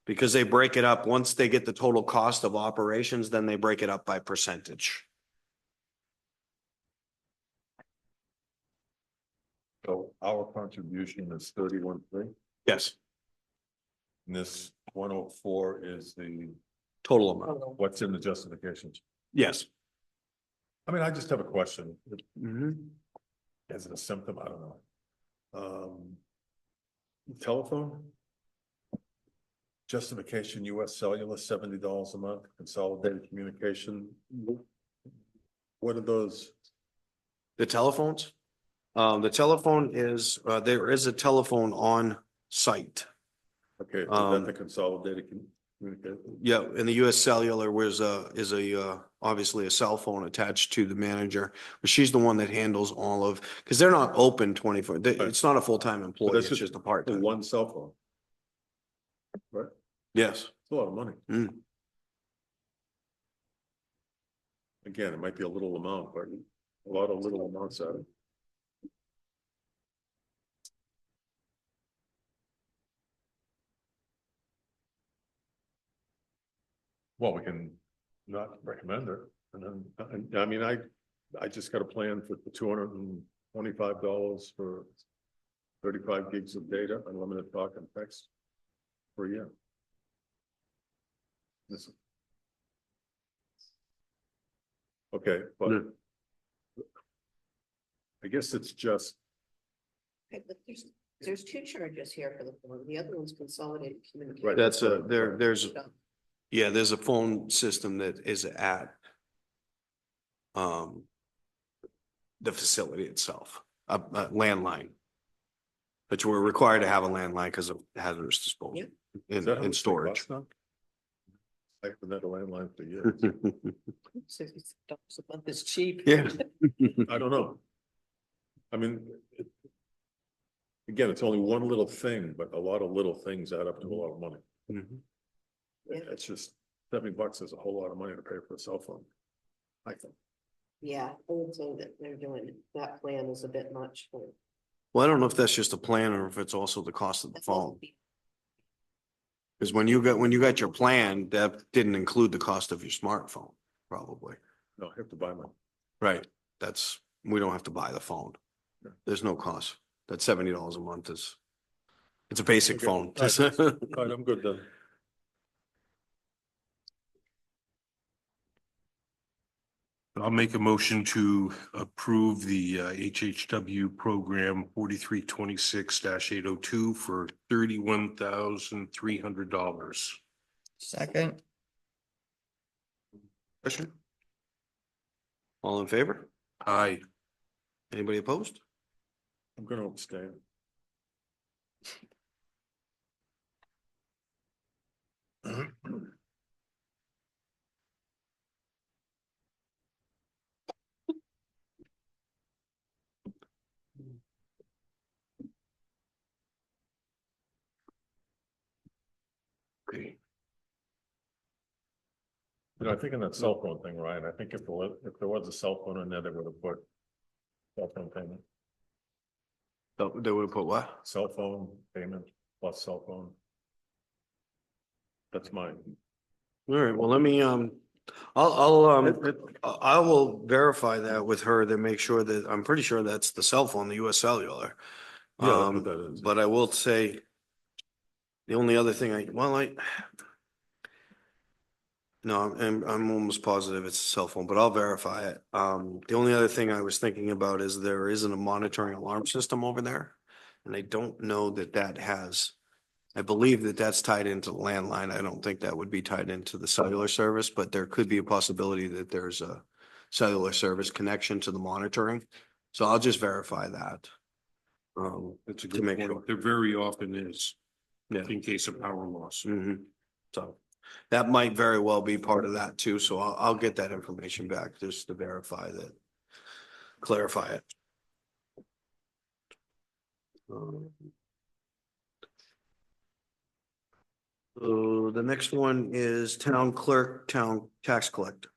because they break it up. Once they get the total cost of operations, then they break it up by percentage.
So our contribution is 31.3.
Yes,
And this 104 is the,
total amount.
what's in the justifications?
Yes.
I mean, I just have a question.
Mhm.
Is it a symptom? I don't know. Telephone? Justification, US Cellular, $70 a month, consolidated communication. What are those?
The telephones? The telephone is, there is a telephone on site.
Okay, is
Um,
that the consolidated communication?
Yeah, and the US Cellular is obviously a cell phone attached to the manager, but she's the one that handles all of, because they're not open 24. It's not a full-time employee,
that's
it's
just
just a part-time.
One cell phone. Right,
Yes.
it's a lot of money.
Mm.
Again, it might be a little amount, but a lot of little amounts out of it. Well, we can not recommend it, and then, I mean, I just got a plan for $225 for 35 gigs of data, unlimited talk and text per year. This- Okay, but
Yeah.
I guess it's just,
Okay, but there's two charges here for the phone. The other one's consolidated communication.
Right.
There's a phone system that is at the facility itself, a landline. But you were required to have a landline because of hazardous disposal
Yep.
is that how
in
much they
storage.
cost now? I haven't had a landline for years.
$60 a month is cheap.
Yeah.
I don't know. I mean, again, it's only one little thing, but a lot of little things add up to a lot of money.
Mhm.
Yeah.
It's just $70 is a whole lot of money to pay for a cell phone. I think.
Yeah, I would say that they're doing, that plan is a bit much for.
Well, I don't know if that's just a plan or if it's also the cost of the phone. Because when you got your plan, that didn't include the cost of your smartphone, probably.
No, I have to buy mine.
Right, we don't have to buy the phone.
Yeah.
There's no cost. That $70 a month it's a basic
Okay.
phone.
All right, I'm good then.
I'll make a motion to approve the HHW program 4326-802 for $31,300.
Second,
Question? All in favor?
Aye.
Anybody opposed?
I'm gonna abstain.
Okay.
You know, I think in that cell phone thing, Ryan, I think if there was a cell phone in there, they would have put cell phone payment,
They would put what?
cell phone payment plus cell phone. That's mine.
All right, well, let me, I will verify that with her to make sure that, I'm pretty sure that's the cell phone, the US Cellular.
Yeah, that's what that is.
But I will say. The only other thing no, I'm almost positive it's a cell phone, but I'll verify it. The only other thing I was thinking about is there isn't a monitoring alarm system over there. And I don't know I believe that that's tied into the landline. I don't think that would be tied into the cellular service, but there could be a possibility that there's a cellular service connection to the monitoring. So I'll just verify that.
That's a
To
good
make
point.
sure.
There very often is,
Yeah.
in case of power loss.
So that might very well be part of that too. So I'll get that information back just to verify that, clarify it. The next one is town clerk, town tax collector.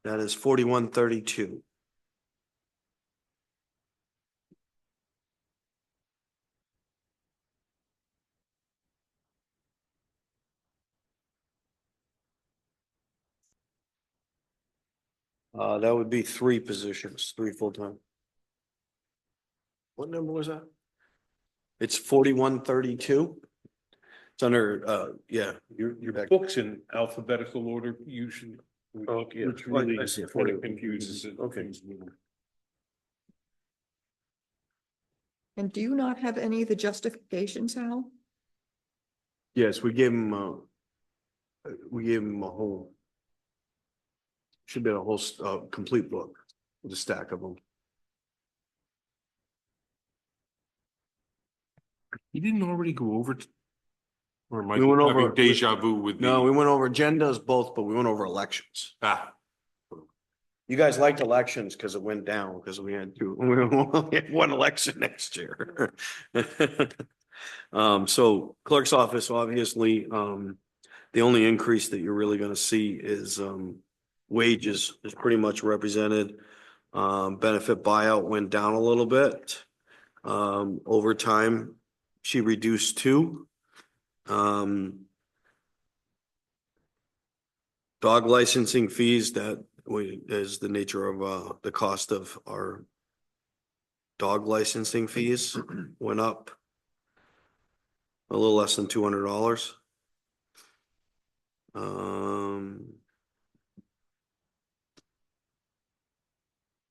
That is 4132. That would be 3 positions, 3 full-time. What number was that? It's 4132. It's under, yeah.
Your books in alphabetical order usually.
Okay.
Which really
I see it.
sort of confuses it.
Okay.
and do you not have any of the justifications, Hal?
Yes, we gave him a whole. Should be a whole, complete book with a stack of them.
You didn't already go over or am I
We went
having
over-
deja vu with
No, we
the,
went over, Jen does both, but we went over elections. You guys liked elections because it went down, because we had one election next year. So clerk's office, obviously, the only increase that you're really gonna see is, wages is pretty much represented. Benefit buyout went down a little bit. Overtime, she reduced 2. Dog licensing fees, that is the nature of the cost of our dog licensing fees went up a little less than $200.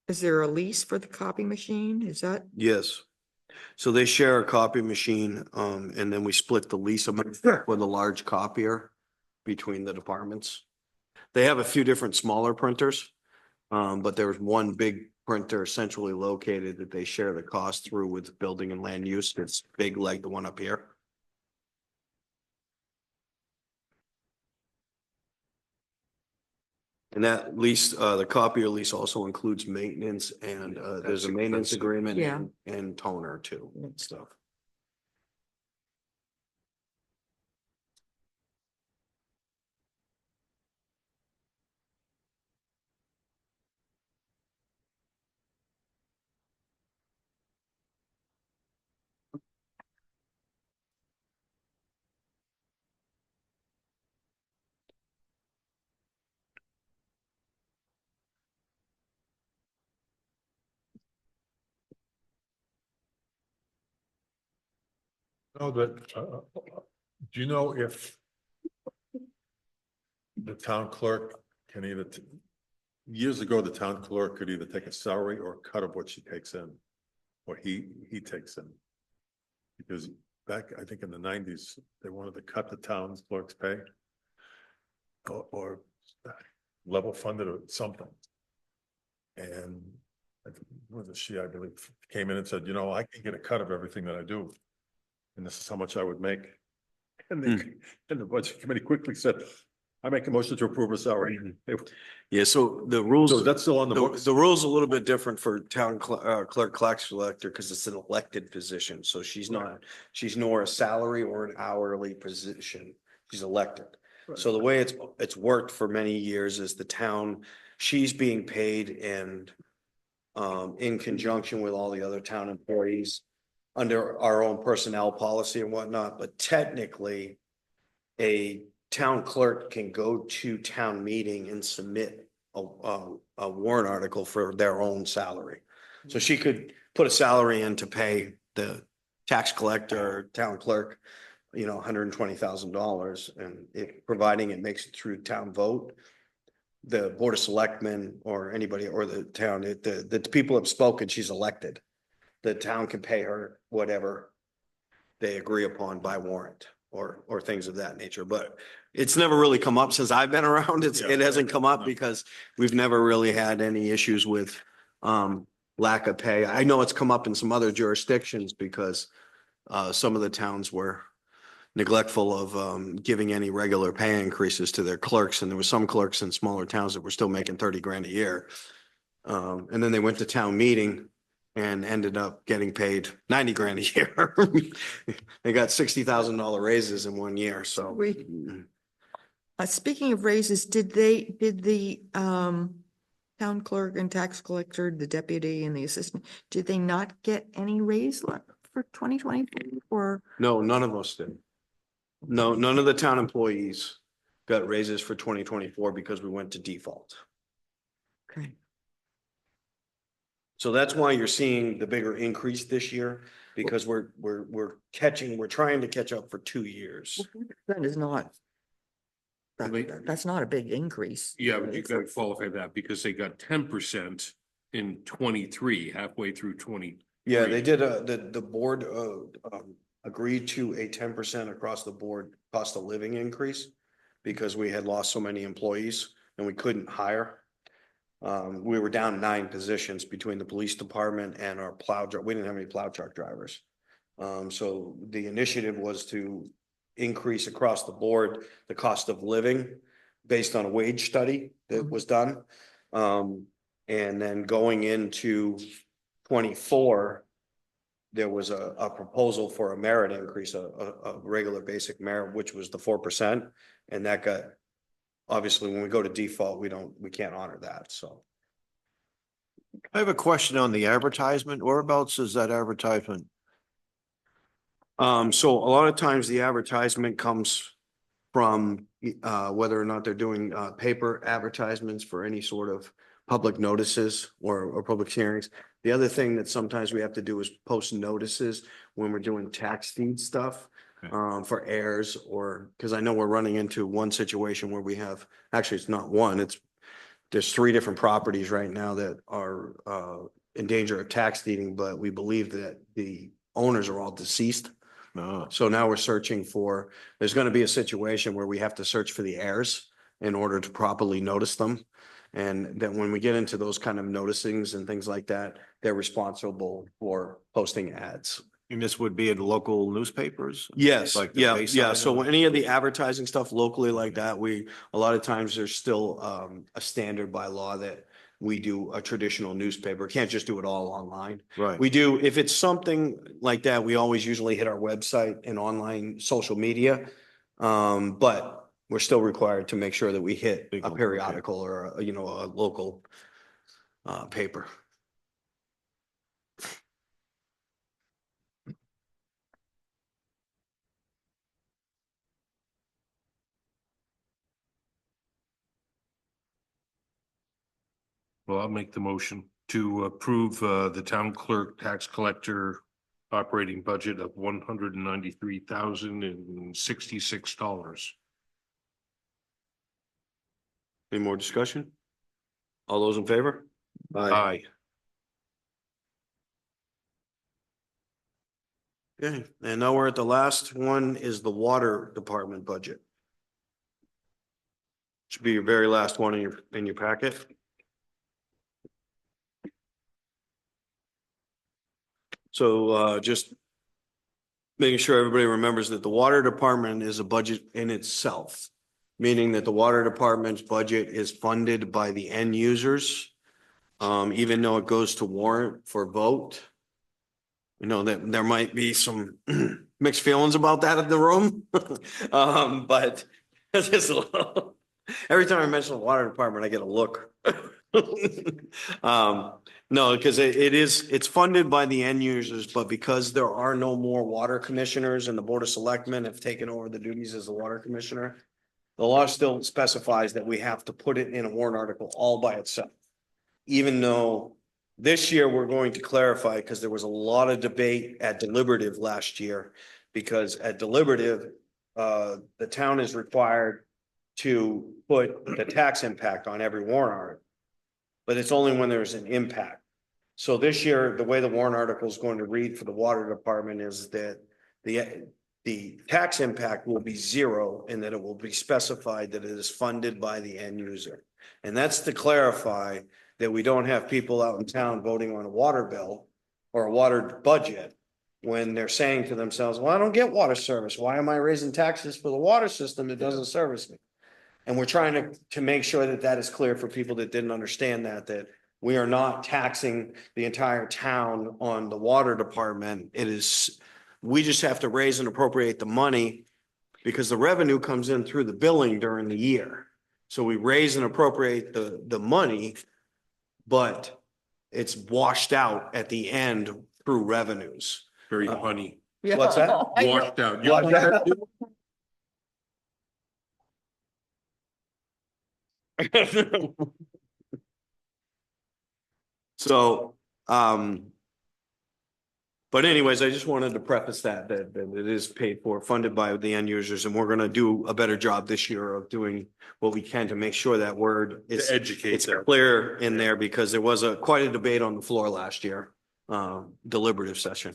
Is there a lease for the copy machine? Is that,
Yes. So they share a copy machine, and then we split the lease amount with a large copier between the departments. They have a few different smaller printers, but there's one big printer centrally located that they share the cost through with building and land use. It's big like the one up here. And that lease, the copier lease also includes maintenance and there's a
That's
maintenance
expensive.
agreement
Yeah.
and toner too, and stuff.
know that, do you know if the town clerk can either, years ago, the town clerk could either take a salary or a cut of what she takes in, or he takes in. Because back, I think in the nineties, they wanted to cut the town's clerk's pay. Or level funded or something. And I think it was she, I believe, came in and said, you know, I can get a cut of everything that I do. And this is how much I would make. And the budget committee quickly said, I make a motion to approve a salary.
Yeah, so the rules.
So that's still on the books.
The rule's a little bit different for town clerk, tax collector, because it's an elected position, so she's not, she's nor a salary or an hourly position, she's elected. So the way it's worked for many years is the town, she's being paid and in conjunction with all the other town employees under our own personnel policy and whatnot, but technically a town clerk can go to town meeting and submit a warrant article for their own salary. So she could put a salary in to pay the tax collector or town clerk, you know, $120,000, and providing it makes it through town vote, the Board of Selectmen or anybody or the town, the people have spoken, she's elected. The town can pay her whatever they agree upon by warrant or things of that nature, but it's never really come up since I've been around. It hasn't come up because we've never really had any issues with lack of pay. I know it's come up in some other jurisdictions because some of the towns were neglectful of giving any regular pay increases to their clerks. And there were some clerks in smaller towns that were still making 30 grand a year. And then they went to town meeting and ended up getting paid 90 grand a year. They got $60,000 raises in 1 year, so.
Speaking of raises, did the town clerk and tax collector, the deputy and the assistant, did they not get any raise for 2020 or?
No, none of us did. No, none of the town employees got raises for 2024 because we went to default.
Okay.
So that's why you're seeing the bigger increase this year, because we're trying to catch up for 2 years.
That is not.
Wait.
That's not a big increase.
Yeah, but you gotta qualify that because they got 10% in 23, halfway through 20.
Yeah, they did, the board agreed to a 10% across the board cost of living increase because we had lost so many employees and we couldn't hire. We were down 9 positions between the police department and our we didn't have any plow truck drivers. So the initiative was to increase across the board the cost of living based on a wage study that was done. And then going into 24, there was a proposal for a merit increase, a regular basic merit, which was the 4%. And that got, obviously, when we go to default, we can't honor that, so.
I have a question on the advertisement. Whereabouts is that advertisement?
So a lot of times the advertisement comes from whether or not they're doing paper advertisements for any sort of public notices or public hearings. The other thing that sometimes we have to do is post notices when we're doing tax deed stuff for heirs, or because I know we're running into one situation where we have, actually it's not one, there's 3 different properties right now that are in danger of tax deeding, but we believe that the owners are all deceased. So now we're searching for, there's going to be a situation where we have to search for the heirs in order to properly notice them. And then when we get into those kind of noticings and things like that, they're responsible for posting ads.
And this would be in local newspapers?
Yes,
Like the
yeah,
Bayside
yeah. So
or-
when any of the advertising stuff locally like that, a lot of times there's still a standard by law that we do a traditional newspaper. Can't just do it all online.
Right.
We do, if it's something like that, we always usually hit our website and online social media. But we're still required to make sure that we hit a
Legal, okay.
periodical or, a local paper.
Well, I'll make the motion to approve the town clerk tax collector operating budget of $193,066.
Any more discussion? All those in favor?
Aye.
Okay, and now we're at the last one is the water department budget. Should be your very last one in your packet. So just making sure everybody remembers that the water department is a budget in itself, meaning that the water department's budget is funded by the end users. Even though it goes to warrant for vote. You know, that there might be some mixed feelings about that in the room. But it's just a little, every time I mention the water department, I get a look. No, because it's funded by the end users, but because there are no more water commissioners and the Board of Selectmen have taken over the duties as the water commissioner, the law still specifies that we have to put it in a warrant article all by itself. Even though this year we're going to clarify, because there was a lot of debate at deliberative last year. Because at deliberative, the town is required to put the tax impact on every warrant article. But it's only when there's an impact. So this year, the way the warrant article is going to read for the water department is that the tax impact will be zero and that it will be specified that it is funded by the end user. And that's to clarify that we don't have people out in town voting on a water bill or a water budget when they're saying to themselves, well, I don't get water service. Why am I raising taxes for the water system that doesn't service me? And we're trying to make sure that that is clear for people that didn't understand that we are not taxing the entire town on the water department. We just have to raise and appropriate the money because the revenue comes in through the billing during the year. So we raise and appropriate the money, but it's washed out at the end through revenues.
Very funny.
What's that?
I know.
Washed out. You
Washed out. So, but anyways, I just wanted to preface that it is paid for, funded by the end users, and we're gonna do a better job this year of doing what we can to make sure that word is.
To educate
It's
them.
clear in there because there was quite a debate on the floor last year, deliberative session.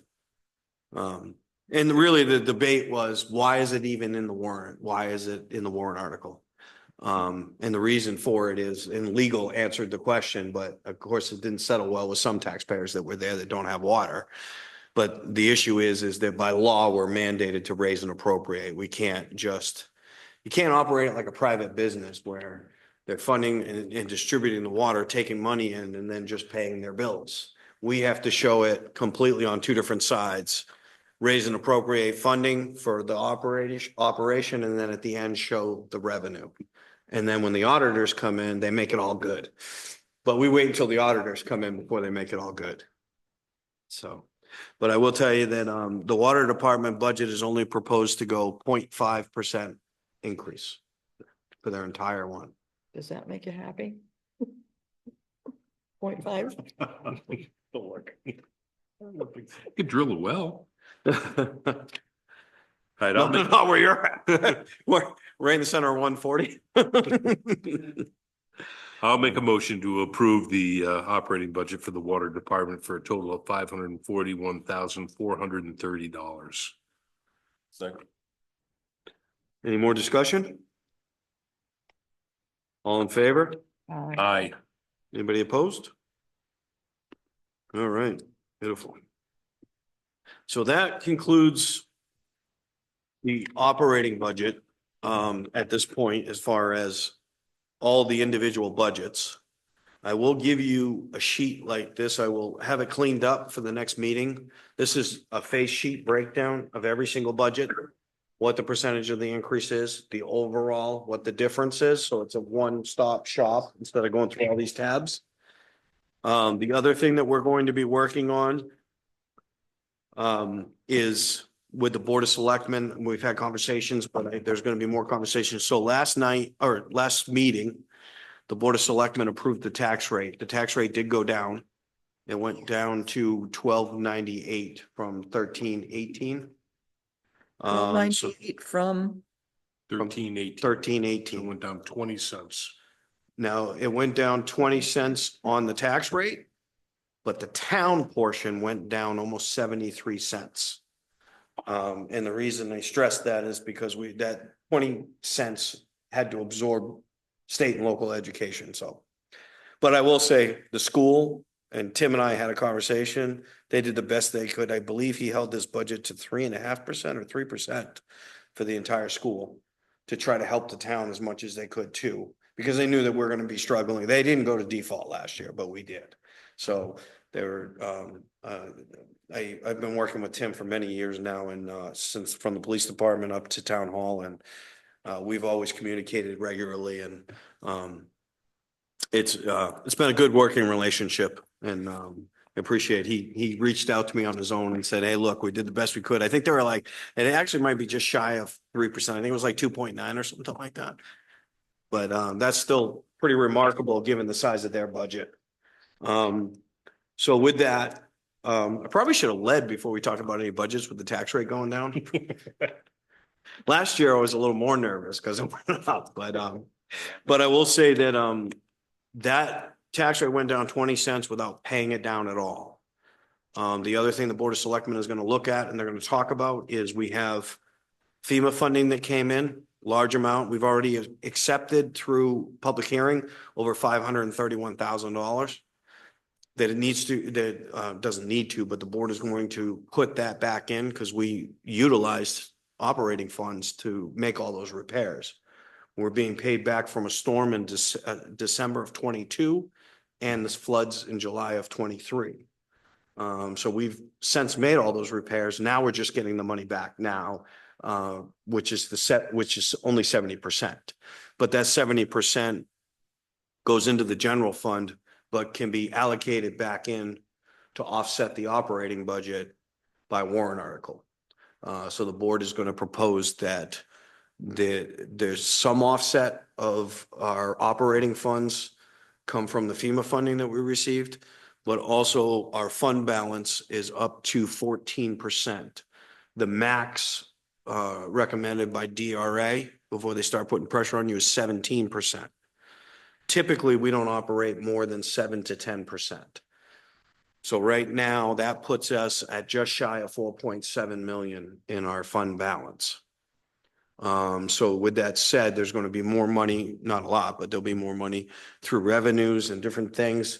And really the debate was, why is it even in the warrant? Why is it in the warrant article? And the reason for it is, and legal answered the question, but of course it didn't settle well with some taxpayers that were there that don't have water. But the issue is that by law, we're mandated to raise and appropriate. You can't operate it like a private business where they're funding and distributing the water, taking money in and then just paying their bills. We have to show it completely on two different sides. Raise and appropriate funding for the operation, and then at the end, show the revenue. And then when the auditors come in, they make it all good. But we wait until the auditors come in before they make it all good. So, but I will tell you that the water department budget is only proposed to go 0.5% increase for their entire one.
Does that make you happy? 0.5?
You could drill a well. Right,
No, not where you're at. We're in the center of 140.
I'll make a motion to approve the operating budget for the water department for a total of $541,430.
Second.
Any more discussion? All in favor?
Aye.
Anybody opposed? All right, beautiful. So that concludes the operating budget at this point, as far as all the individual budgets. I will give you a sheet like this. I will have it cleaned up for the next meeting. This is a face sheet breakdown of every single budget, what the percentage of the increase is, the overall, what the difference is. So it's a one-stop shop instead of going through all these tabs. The other thing that we're going to be working on is with the Board of Selectmen. We've had conversations, but there's going to be more conversations. So last meeting, the Board of Selectmen approved the tax rate. The tax rate did go down. It went down to 1298 from 1318. So
98 from,
1318.
1318.
It went down 20 cents.
Now, it went down 20 cents on the tax rate, but the town portion went down almost 73 cents. And the reason I stress that is because that 20 cents had to absorb state and local education, so. But I will say, the school, and Tim and I had a conversation, they did the best they could. I believe he held this budget to 3.5% or 3% for the entire school to try to help the town as much as they could too, because they knew that we're gonna be struggling. They didn't go to default last year, but we did. So they were, I've been working with Tim for many years now, and since from the police department up to town hall, and we've always communicated regularly, and it's been a good working relationship, and I appreciate he reached out to me on his own and said, hey, look, we did the best we could. I think they were like, and it actually might be just shy of 3%. I think it was like 2.9 or something like that. But that's still pretty remarkable given the size of their budget. So with that, I probably should have led before we talked about any budgets with the tax rate going down. Last year I was a little more nervous because it went up, but I will say that that tax rate went down 20 cents without paying it down at all. The other thing the Board of Selectmen is going to look at and they're going to talk about is we have FEMA funding that came in, large amount. We've already accepted through public hearing over $531,000. That it needs to, that doesn't need to, but the board is going to put that back in because we utilized operating funds to make all those repairs. We're being paid back from a storm in December of 22 and the floods in July of 23. So we've since made all those repairs. Now we're just getting the money back now, which is only 70%. But that 70% goes into the general fund, but can be allocated back in to offset the operating budget by warrant article. So the board is going to propose that there's some offset of our operating funds come from the FEMA funding that we received, but also our fund balance is up to 14%. The max recommended by DRA before they start putting pressure on you is 17%. Typically, we don't operate more than 7 to 10%. So right now, that puts us at just shy of 4.7 million in our fund balance. So with that said, there's going to be more money, not a lot, but there'll be more money through revenues and different things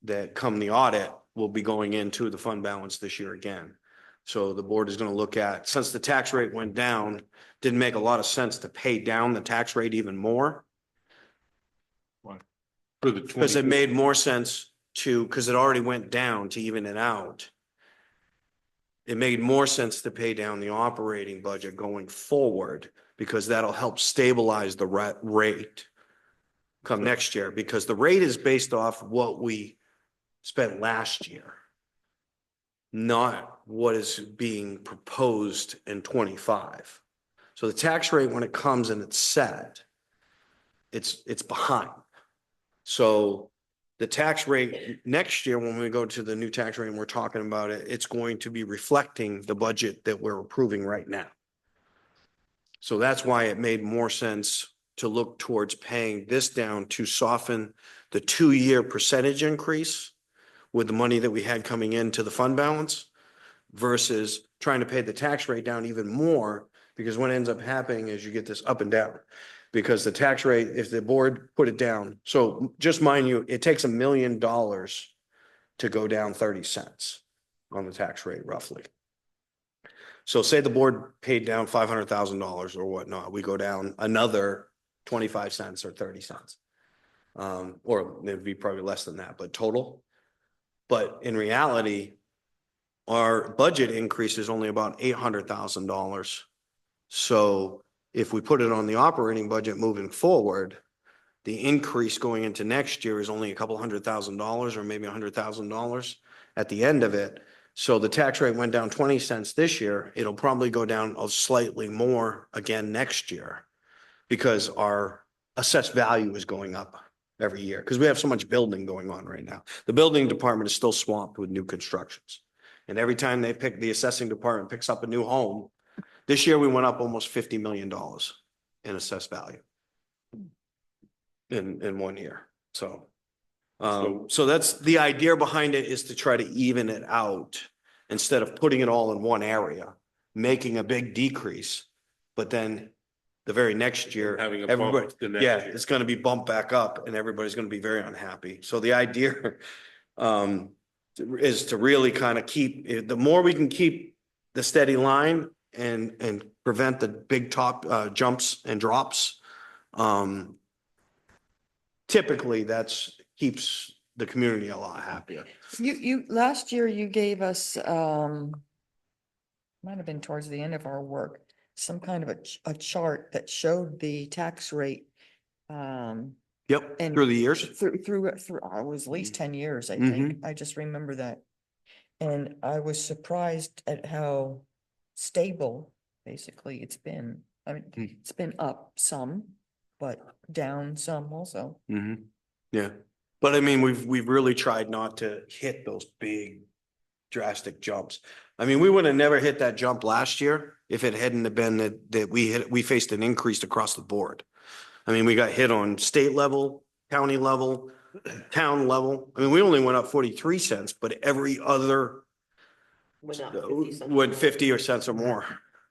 that come the audit will be going into the fund balance this year again. So the board is going to look at, since the tax rate went down, didn't make a lot of sense to pay down the tax rate even more.
For the
Because it made more sense to, because it already went down to even it out. It made more sense to pay down the operating budget going forward because that'll help stabilize the rate come next year, because the rate is based off what we spent last year, not what is being proposed in 25. So the tax rate, when it comes and it's set, it's behind. So the tax rate next year, when we go to the new tax rate and we're talking about it, it's going to be reflecting the budget that we're approving right now. So that's why it made more sense to look towards paying this down to soften the 2-year percentage increase with the money that we had coming into the fund balance versus trying to pay the tax rate down even more, because what ends up happening is you get this up and down. Because the tax rate, if the board put it down, so just mind you, it takes $1 million to go down 30 cents on the tax rate roughly. So say the board paid down $500,000 or whatnot, we go down another 25 cents or 30 cents. Or it'd be probably less than that, but total. But in reality, our budget increase is only about $800,000. So if we put it on the operating budget moving forward, the increase going into next year is only a couple $100,000 or maybe $100,000 at the end of it. So the tax rate went down 20 cents this year. It'll probably go down slightly more again next year because our assessed value is going up every year because we have so much building going on right now. The building department is still swamped with new constructions. And every time the assessing department picks up a new home, this year we went up almost $50 million in assessed value in 1 year. So that's the idea behind it, is to try to even it out instead of putting it all in one area, making a big decrease. But then the very next year,
Having a
everybody,
bump the next
yeah,
year.
it's gonna be bumped back up and everybody's gonna be very unhappy. So the idea is to really kind of keep, the more we can keep the steady line and prevent the big top jumps and drops. Typically, keeps the community a lot happier.
Last year you gave us, might have been towards the end of our work, some kind of a chart that showed the tax rate.
Yep,
And
through the years.
Through, I was at least 10 years, I think. I just remember that. And I was surprised at how stable, basically, it's been. I mean, it's been up some, but down some also.
Yeah, but I mean, we've really tried not to hit those big drastic jumps. I mean, we would have never hit that jump last year if it hadn't have been that we faced an increase across the board. I mean, we got hit on state level, county level, town level. I mean, we only went up 43 cents, but every other
Went up 50 cents.
went 50 or cents or more.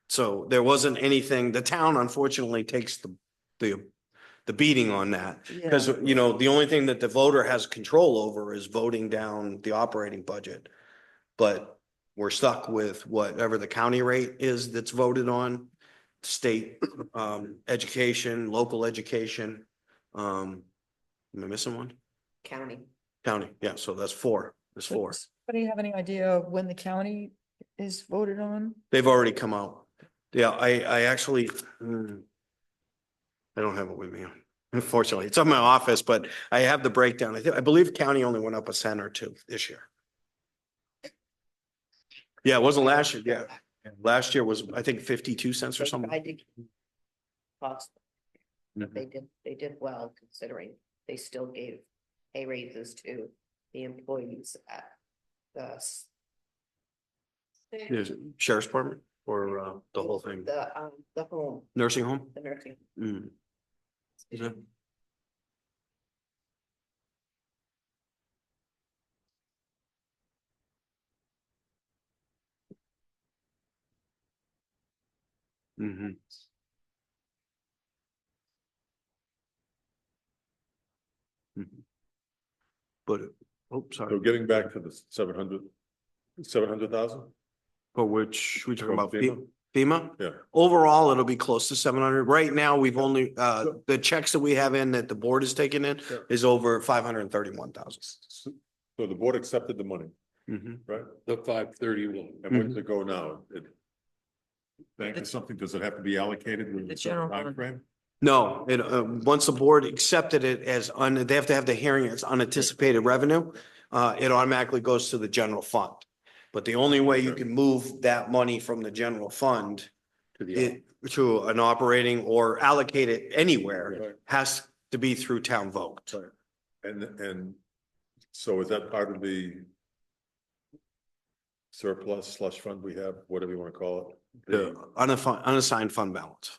So there wasn't anything, the town unfortunately takes the beating on that. Because, you know, the only thing that the voter has control over is voting down the operating budget. But we're stuck with whatever the county rate is that's voted on, state education, local education. Am I missing one?
County.
County, yeah, so that's four. There's four.
Anybody have any idea of when the county is voted on?
They've already come out. Yeah, I actually, I don't have it with me. Unfortunately, it's on my office, but I have the breakdown. I believe county only went up a cent or two this year. Yeah, it wasn't last year. Yeah. Last year was, I think, 52 cents or
They
something.
tried to cost, but
Mhm.
they did well considering they still gave pay raises to the employees at the
Is it Sheriff's Department or the whole thing?
the home,
Nursing home?
the nursing.
Mm. Is it? Mm-hmm. But, oh,
So
sorry,
getting back to the 700,000?
but which we talking
From
about
FEMA?
FEMA?
Yeah.
Overall, it'll be close to 700. Right now, we've only, the checks that we have in that the board is taking in
Yeah.
is over 531,000.
So the board accepted the money,
Mhm.
right?
The 531.
And where does it go now? Bank or something, does it have to be allocated with
The
a certain
general fund.
timeframe?
No, once the board accepted it as they have to have the hearing as unanticipated revenue, it automatically goes to the general fund. But the only way you can move that money from the general fund
To the,
to an operating or allocate it anywhere
Right.
has to be through town vote.
And so is that part of the surplus slush fund we have, whatever you want to call it?
The unassigned fund balance.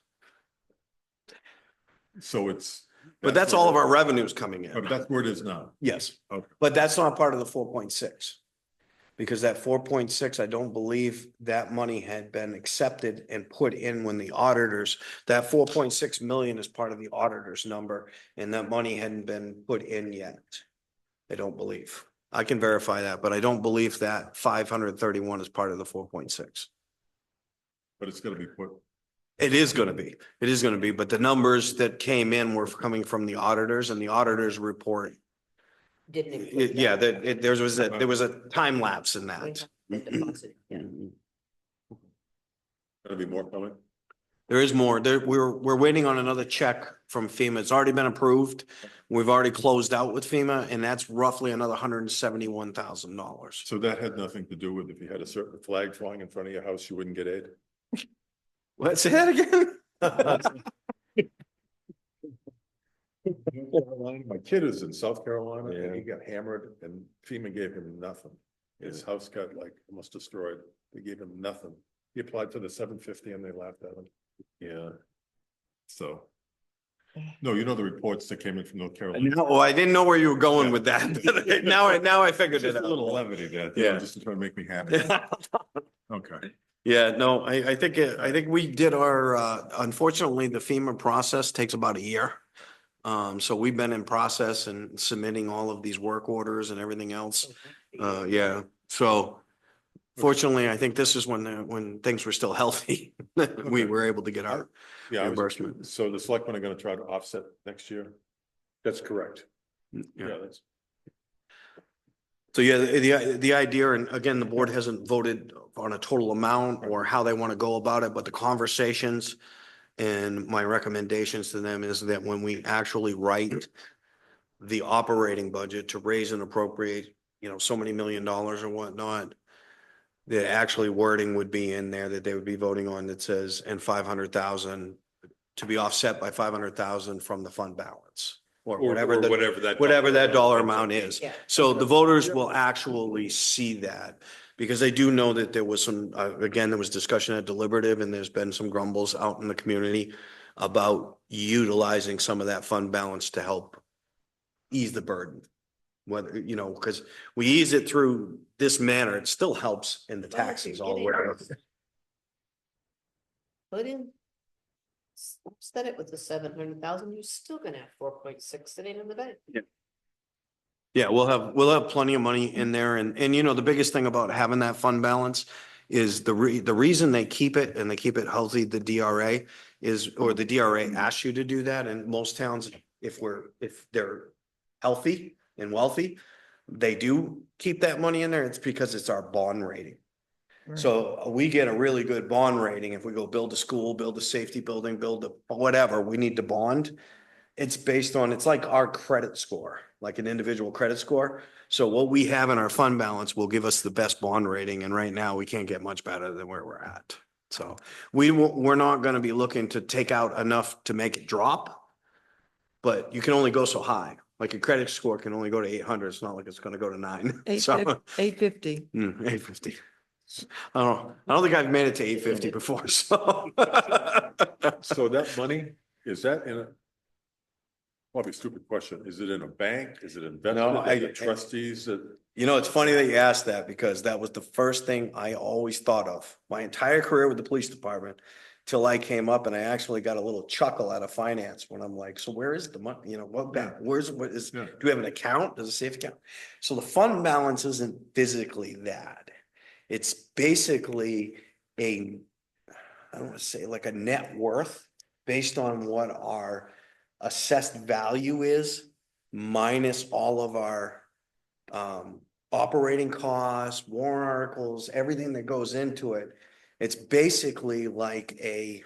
So it's.
But that's all of our revenues coming
Oh,
in.
that's where it is now.
Yes,
Okay.
but that's not part of the 4.6. Because that 4.6, I don't believe that money had been accepted and put in when the auditors, that 4.6 million is part of the auditor's number, and that money hadn't been put in yet. I don't believe. I can verify that, but I don't believe that 531 is part of the 4.6.
But it's gonna be put,
It is gonna be, but the numbers that came in were coming from the auditors and the auditors report.
Didn't include
Yeah,
that.
there was a time lapse in
We
that.
have the deposit, yeah.
gonna be more coming.
There is more. We're waiting on another check from FEMA. It's already been approved. We've already closed out with FEMA and that's roughly another $171,000.
So that had nothing to do with if you had a certain flag flying in front of your house, you wouldn't get aid?
Let's say that again.
My kid is in South Carolina and he got hammered and FEMA gave him nothing. His house got like almost destroyed. They gave him nothing. He applied for the $750 and they laughed at him. Yeah. So. No, you know the reports that came in from North Carolina.
No, I didn't know where you were going with that. Now I figured
Just
it
a little
out.
levity there,
Yeah.
just to try to make me happy. Okay.
Yeah, no, I think we did our, unfortunately, the FEMA process takes about a year. So we've been in process and submitting all of these work orders and everything else. Yeah, so fortunately, I think this is when things were still healthy. We were able to get our
Yeah.
reimbursement.
So the selectmen are gonna try to offset next year?
That's correct.
Yeah.
That's.
So yeah, the idea, and again, the board hasn't voted on a total amount or how they want to go about it, but the conversations and my recommendations to them is that when we actually write the operating budget to raise and appropriate, so many $1 million or whatnot, the actually wording would be in there that they would be voting on that says, and 500,000 to be offset by 500,000 from the fund balance. Or whatever that dollar amount is.
Yeah.
So the voters will actually see that. Because I do know that there was some, again, there was discussion at deliberative and there's been some grumbles out in the community about utilizing some of that fund balance to help ease the burden. Whether, because we ease it through this manner, it still helps in the taxes all the way.
Put in. Offset it with the 700,000, you're still gonna have 4.6 sitting in the bank.
Yeah, we'll have plenty of money in there and the biggest thing about having that fund balance is the reason they keep it and they keep it healthy, the DRA or the DRA asks you to do that and most towns, if they're healthy and wealthy, they do keep that money in there. It's because it's our bond rating. So we get a really good bond rating. If we go build a school, build a safety building, build a whatever, we need to bond. It's based on, it's like our credit score, like an individual credit score. So what we have in our fund balance will give us the best bond rating. And right now we can't get much better than where we're at. So we're not going to be looking to take out enough to make it drop, but you can only go so high. Like a credit score can only go to 800. It's not like it's going to go to 9. So
850.
850. I don't think I've made it to 850 before, so.
So that money, is that in a? Probably a stupid question. Is it in a bank? Is it invested?
No,
Are the trustees that?
It's funny that you asked that because that was the first thing I always thought of my entire career with the police department till I came up and I actually got a little chuckle out of finance when I'm like, so where is the money? What bank? Do we have an account? Does it say account? So the fund balance isn't physically that. It's basically I don't want to say like a net worth based on what our assessed value is minus all of our operating costs, warrant articles, everything that goes into it. It's basically like you're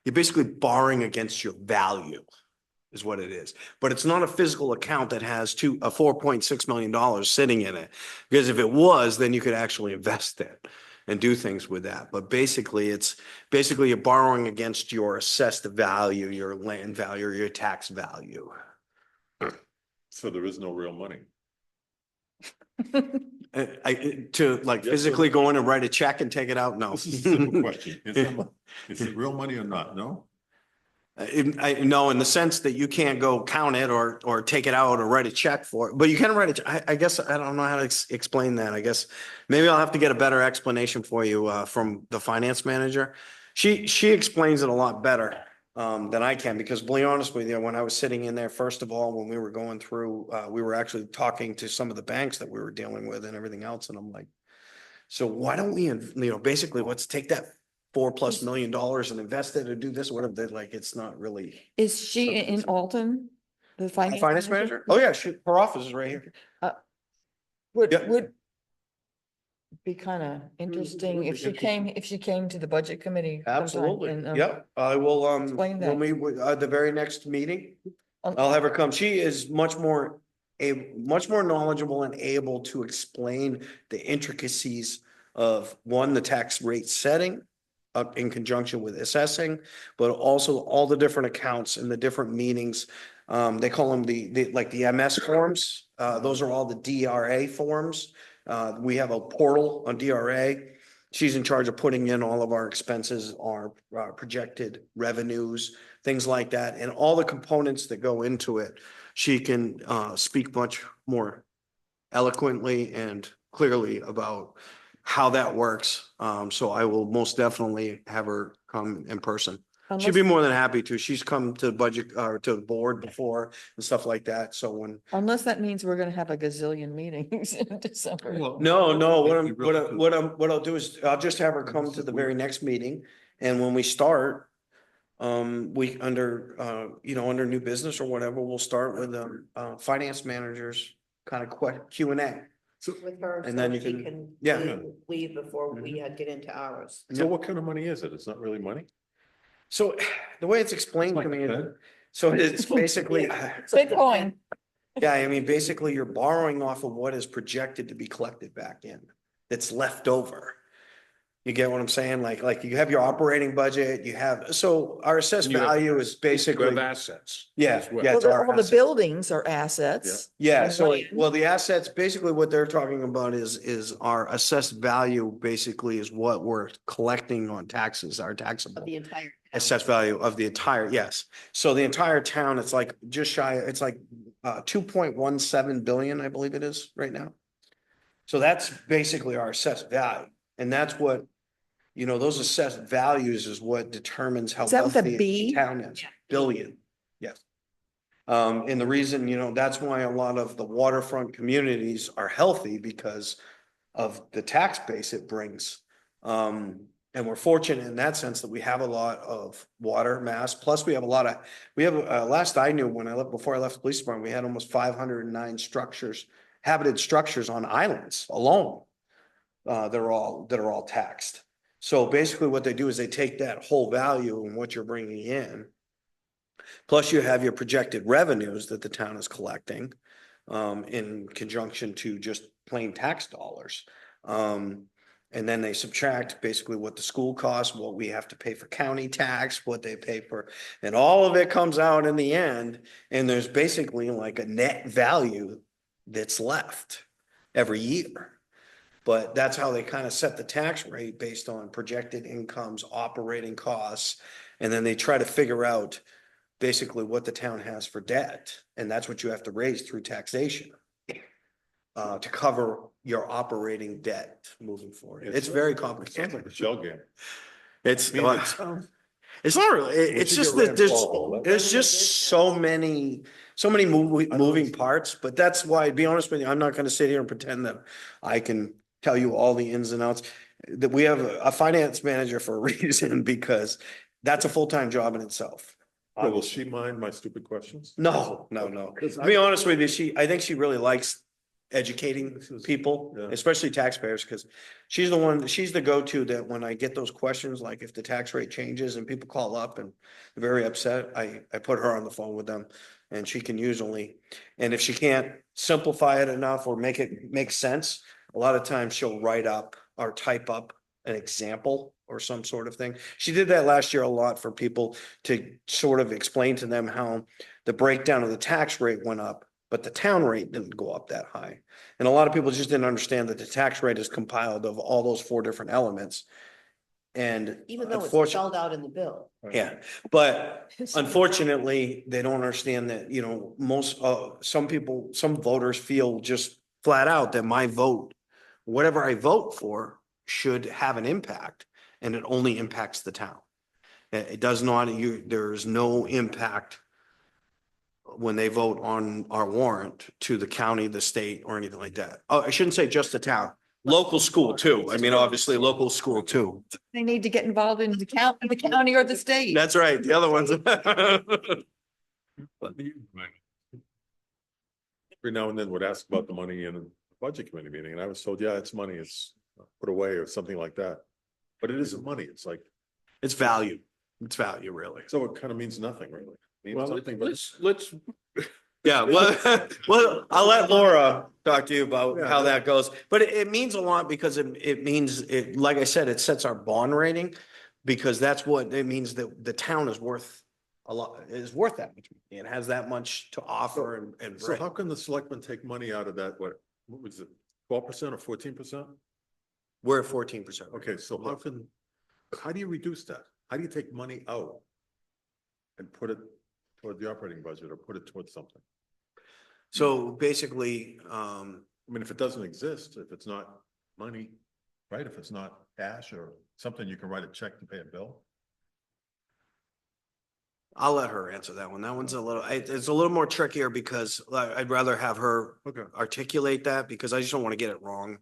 basically borrowing against your value is what it is. But it's not a physical account that has $4.6 million sitting in it. Because if it was, then you could actually invest it and do things with that. But basically, you're borrowing against your assessed value, your land value, or your tax value.
So there is no real money.
To like
Yes,
physically
sir.
go in and write a check and take it out? No.
This is a simple question. Is it real money or not? No?
No, in the sense that you can't go count it or take it out or write a check for it, but you can write I guess I don't know how to explain that. I guess maybe I'll have to get a better explanation for you from the finance manager. She explains it a lot better than I can because to be honest with you, when I was sitting in there, first of all, when we were going through, we were actually talking to some of the banks that we were dealing with and everything else, and I'm like, So why don't we, basically, let's take that $4+ million and invest it or do this, whatever, they're like, it's not really.
Is she
Something
in
to-
Alton? The finance?
Finance manager? Oh, yeah, her office is right here.
Would,
Yep.
would be kind of interesting if she came to the budget committee. sometime
Absolutely.
and,
Yep. I will,
explain
when
that.
we, the very next meeting,
Um,
I'll have her come. She is much more knowledgeable and able to explain the intricacies of, one, the tax rate setting in conjunction with assessing, but also all the different accounts and the different meetings. They call them like the MS forms. Those are all the DRA forms. We have a portal on DRA. She's in charge of putting in all of our expenses, our projected revenues, things like that, and all the components that go into it. She can speak much more eloquently and clearly about how that works. So I will most definitely have her come in person. She'd be
Unless,
more than happy to. She's come to budget, to the board before and stuff like that. So when,
unless that means we're gonna have a gazillion meetings in December.
no, what I'll do is I'll just have her come to the very next meeting. And when we start, we under new business or whatever, we'll start with finance managers kind of Q&A.
With her,
And
so
then you
she
can-
can
yeah.
leave before we get into ours.
So what kind of money is it? It's not really money?
So the way it's explained to me, so it's basically,
Bitcoin.
yeah, I mean, basically you're borrowing off of what is projected to be collected back in, that's left over. You get what I'm saying? Like you have your operating budget, you have, so our assessed
You have-
value is
You
basically,
have assets.
yeah,
as well.
yeah.
Well,
it's our
all the
assets.
buildings are assets.
Yeah,
and
so,
land.
well, the assets, basically what they're talking about is our assessed value basically is what we're collecting on taxes, our
Of
taxable.
the entire. town.
Assessed value of the entire, yes. So the entire town, it's like just shy, it's like 2.17 billion, I believe it is right now. So that's basically our assessed value. And that's what, those assessed values is what determines how
Is that with a
wealthy
B?
the town is. Billion, yes. And the reason, that's why a lot of the waterfront communities are healthy because of the tax base it brings. And we're fortunate in that sense that we have a lot of water mass, plus we have last I knew, before I left the police department, we had almost 509 habited structures on islands alone. That are all taxed. So basically what they do is they take that whole value and what you're bringing in. Plus you have your projected revenues that the town is collecting, in conjunction to just plain tax dollars. And then they subtract basically what the school costs, what we have to pay for county tax, what they pay for, and all of it comes out in the end. And there's basically like a net value that's left every year. But that's how they kind of set the tax rate based on projected incomes, operating costs. And then they try to figure out basically what the town has for debt. And that's what you have to raise through taxation to cover your operating debt moving forward. It's very
Sounds
complicated.
like a shell game.
It's,
I mean, it sounds-
it's not really, it's
you
just
get
that
rid of all of
there's just so many moving parts, but that's why, to be honest with you, I'm not gonna sit here and pretend that I can tell you all the ins and outs. That we have a finance manager for a reason, because that's a full-time job in itself.
Well, will she mind my stupid questions?
No. To be honest with you, I think she really likes educating people,
Yeah.
especially taxpayers, because she's the go-to that when I get those questions, like if the tax rate changes and people call up and they're very upset, I put her on the phone with them, and she can usually, and if she can't simplify it enough or make it make sense, a lot of times she'll write up or type up an example or some sort of thing. She did that last year a lot for people to sort of explain to them how the breakdown of the tax rate went up, but the town rate didn't go up that high. And a lot of people just didn't understand that the tax rate is compiled of all those 4 different elements. And
Even though it's
unfortunately,
spelled out in the bill.
yeah, but unfortunately, they don't understand that, some voters feel just flat out that my vote, whatever I vote for, should have an impact, and it only impacts the town. It does not, there's no impact when they vote on our warrant to the county, the state, or anything like that. Oh, I shouldn't say just the town, Local school too. I mean, obviously, local school too.
They need to get involved in the county or the state.
That's right. The other ones.
Every now and then would ask about the money in a budget committee meeting, and I was told, yeah, it's money, it's put away or something like that. But it isn't money, it's like,
It's value. It's value, really.
so it kind of means nothing, really. Means
Well,
nothing, but
let's,
Yeah, well, I'll let Laura talk to you about how that goes, but it means a lot because it means, it, like I said, it sets our bond rating. Because that's what it means, that the town is worth a lot, is worth that much. It has that much to offer and
so
bring.
how can the selectmen take money out of that, what was it, 12% or 14%?
We're at 14%.
Okay, so how do you reduce that? How do you take money out? And put it toward the operating budget or put it towards something?
So basically,
I mean, if it doesn't exist, if it's not money, right, if it's not cash or something, you can write a check to pay a bill.
I'll let her answer that one. That one's it's a little more trickier because I'd rather have her
Okay.
articulate that because I just don't want to get it wrong.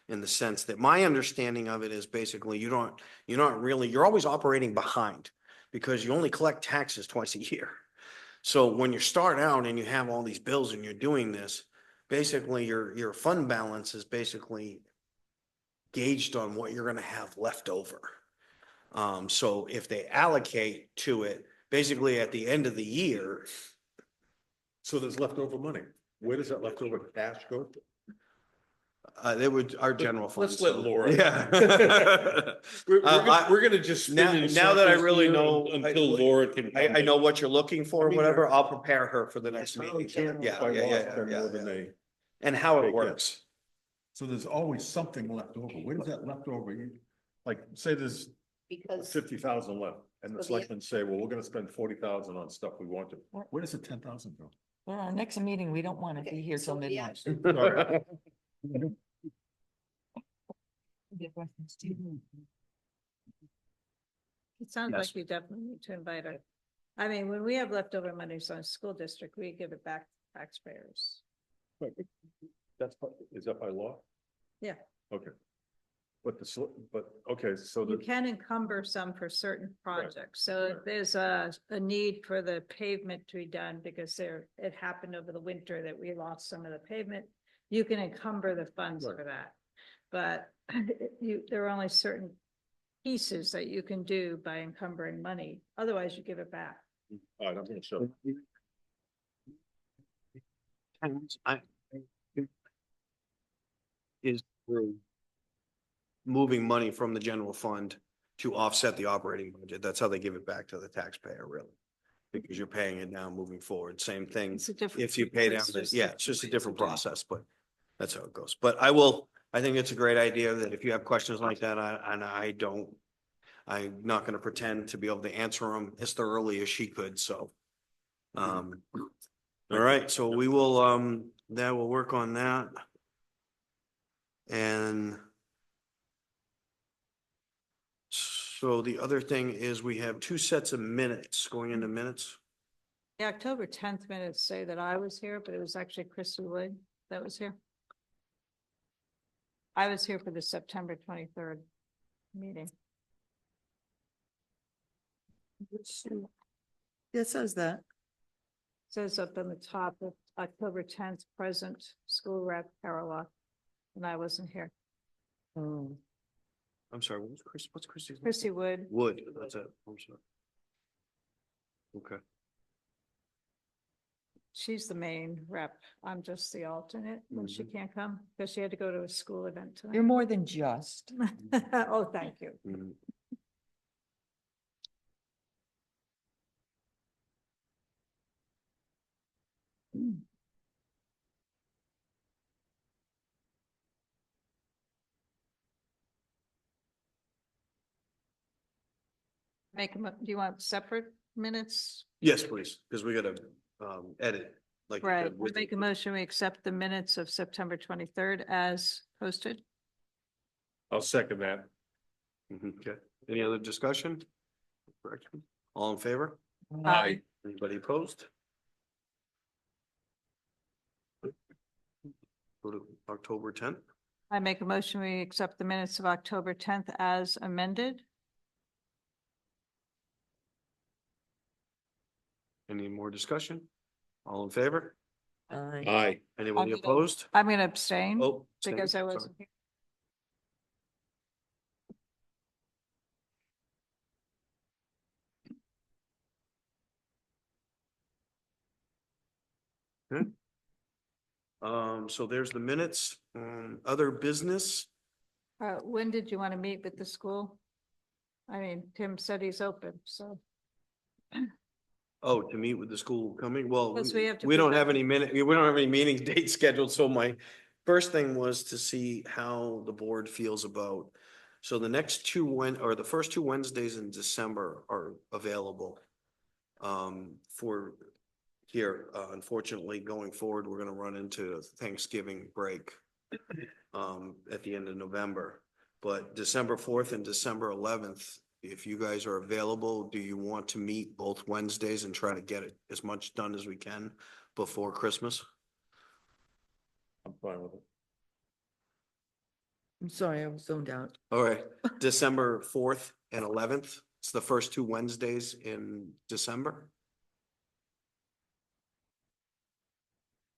In the sense that my understanding of it is basically you're always operating behind because you only collect taxes twice a year. So when you start out and you have all these bills and you're doing this, basically your fund balance is basically gauged on what you're gonna have left over. So if they allocate to it, basically at the end of the year,
So there's leftover money. Where does that leftover cash go?
they would, our general fund.
let's let Laura.
Yeah.
We're gonna just spin in
Now that I
circles
really
here
know,
until Laura can.
I know what you're looking for,
I mean,
whatever, I'll prepare her for the next
Town
meeting.
can't
Yeah,
by
yeah,
law
yeah,
spend
yeah,
more than
yeah.
they-
And how
They
it
get.
works.
So there's always something left over. Where does that leftover? Like, say there's
Because
50,000 left, and the
So the-
selectmen say, well, we're gonna spend 40,000 on stuff we want to. Where does the 10,000 go?
Well, our next meeting, we don't want to
Okay,
be here till
so the
midnight.
It sounds
Yes.
like you definitely need to invite her. I mean, when we have leftover monies on a school district, we give it back to taxpayers.
Is that by law?
Yeah.
Okay. But okay, so
You
the,
can encumber some for certain projects. So if
Right.
there's a need for the pavement to be done because it happened over the winter that we lost some of the pavement, you can encumber the funds
Right.
for that. But there are only certain pieces that you can do by encumbering money. Otherwise, you give it back.
all right, I'm gonna show.
Is through moving money from the general fund to offset the operating budget. That's how they give it back to the taxpayer, really. Because you're paying it now moving forward. Same thing.
It's a different.
If you pay down,
it's just
yeah, it's just a different
way to do it.
process, but that's how it goes. But I think it's a great idea that if you have questions like that, I'm not gonna pretend to be able to answer them as thoroughly as she could, so. All right, so we will, that will work on that. And so the other thing is we have 2 sets of minutes going into minutes.
The October 10th minutes say that I was here, but it was actually Christy Wood that was here. I was here for the September 23rd meeting.
It says that.
Says up on the top of October 10th, present school rep Carola, and I wasn't here.
Oh,
I'm sorry, what's Christie's? name?
Christy Wood,
Wood, that's it. I'm sorry. Okay,
she's the main rep. I'm just the alternate when she can't come because she had to go to a school event
you're
tonight.
more than just.
Oh, thank you.
mhm.
Do you want separate minutes?
Yes, please, because we gotta, edit. Like you
Right,
said,
we'll
with-
make a motion, we accept the minutes of September 23rd as posted.
I'll second that.
Mhm, okay, any other discussion? Correction, all in favor?
Aye.
Anybody opposed? Go to October 10th.
I make a motion, we accept the minutes of October 10th as amended.
Any more discussion? All in favor?
Aye.
Anybody
I'm gonna-
opposed?
I'm going to abstain
Oh. abstain,
because I
sorry.
wasn't here.
So there's the minutes, other business.
When did you want to meet with the school? I mean, Tim said he's open, so.
Oh, to meet with the school coming, well,
Plus we have to
we don't
present-
have any we don't have any meeting dates scheduled, so my first thing was to see how the board feels about. So the next the first two Wednesdays in December are available. For here, unfortunately, going forward, we're gonna run into Thanksgiving break. At the end of November, but December 4th and December 11th, if you guys are available, do you want to meet both Wednesdays and try to get it as much done as we can before Christmas?
I'm fine with it.
I'm sorry, I was zoned out.
All right, December 4th and 11th, it's the first two Wednesdays in December.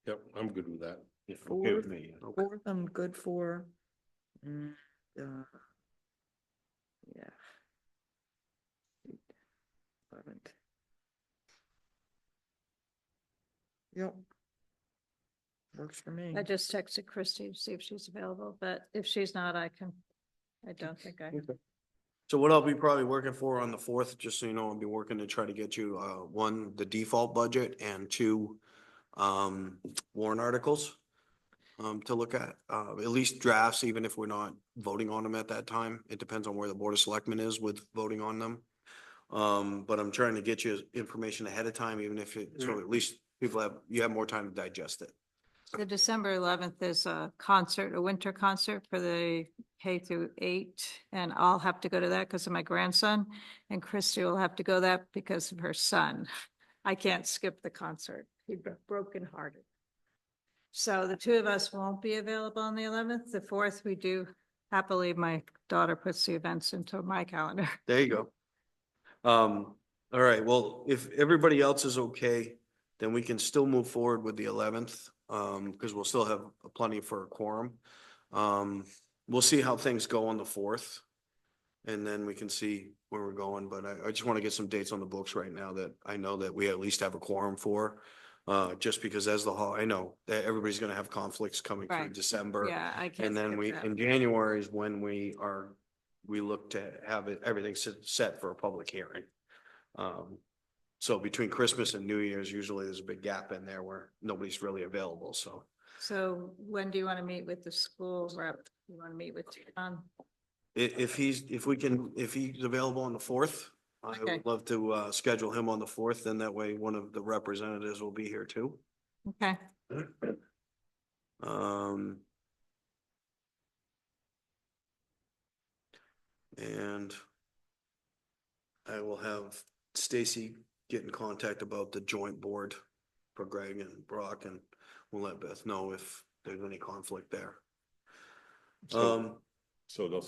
Yep, I'm good with that.
Okay with me.
Okay.
Fourth, I'm good for. mm, uh, Yeah. 11th. Yep. Works for me.
I just texted Christy to see if she's available, but if she's not, I don't think I.
So what I'll be probably working for on the 4th, just so you know, I'll be working to try to get you, one, the default budget, and two, warrant articles. To look at least drafts, even if we're not voting on them at that time. It depends on where the Board of Selectmen is with voting on them. But I'm trying to get you information ahead of time, even if so at least you have more time to digest it.
The December 11th is a concert, a winter concert for the K-8, and I'll have to go to that because of my grandson, and Christy will have to go that because of her son. I can't skip the concert. He'd be brokenhearted. So the two of us won't be available on the 11th. The 4th, we do happily, my daughter puts the events into my calendar.
There you go. All right, well, if everybody else is okay, then we can still move forward with the 11th, because we'll still have plenty for a quorum. We'll see how things go on the 4th. And then we can see where we're going, but I just want to get some dates on the books right now that I know that we at least have a quorum for. Just because I know that everybody's gonna have conflicts coming through
Right.
December.
Yeah, I can't.
And then
skip that.
in January is when we look to have everything set for a public hearing. So between Christmas and New Year's, usually there's a big gap in there where nobody's really available, so.
So when do you want to meet with the school rep? You want to meet with John?
If he's available on the 4th, I
Okay.
would love to, schedule him on the 4th, then that way one of the representatives will be here too.
Okay,
And I will have Stacy get in contact about the joint board for Greg and Brock, and we'll let Beth know if there's any conflict there.
So they'll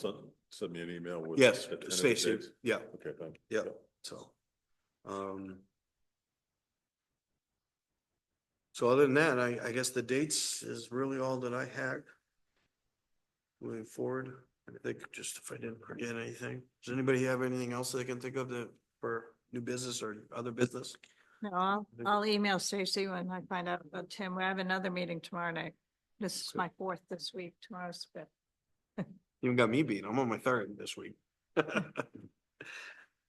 send me an email with.
Yes,
the tentative
Stacy,
dates?
yeah,
Okay, thank
yeah,
you.
so. So other than that, I guess the dates is really all that I had. Moving forward, I think just if I didn't forget anything, does anybody have anything else they can think of for new business or other business?
no, I'll email Stacy when I find out about Tim. We have another meeting tomorrow night. This is my 4th this week. Tomorrow's 5th.
You got me beat. I'm on my 3rd this week.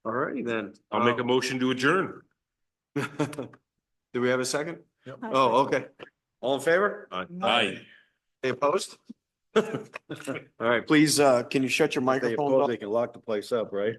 All righty then.
I'll make a motion to adjourn.
Do we have a second?
Yep.
Oh, okay. All in favor?
Aye.
Any opposed? All right, please, can you shut your
They
microphone
oppose,
off?
they can lock the place up, right?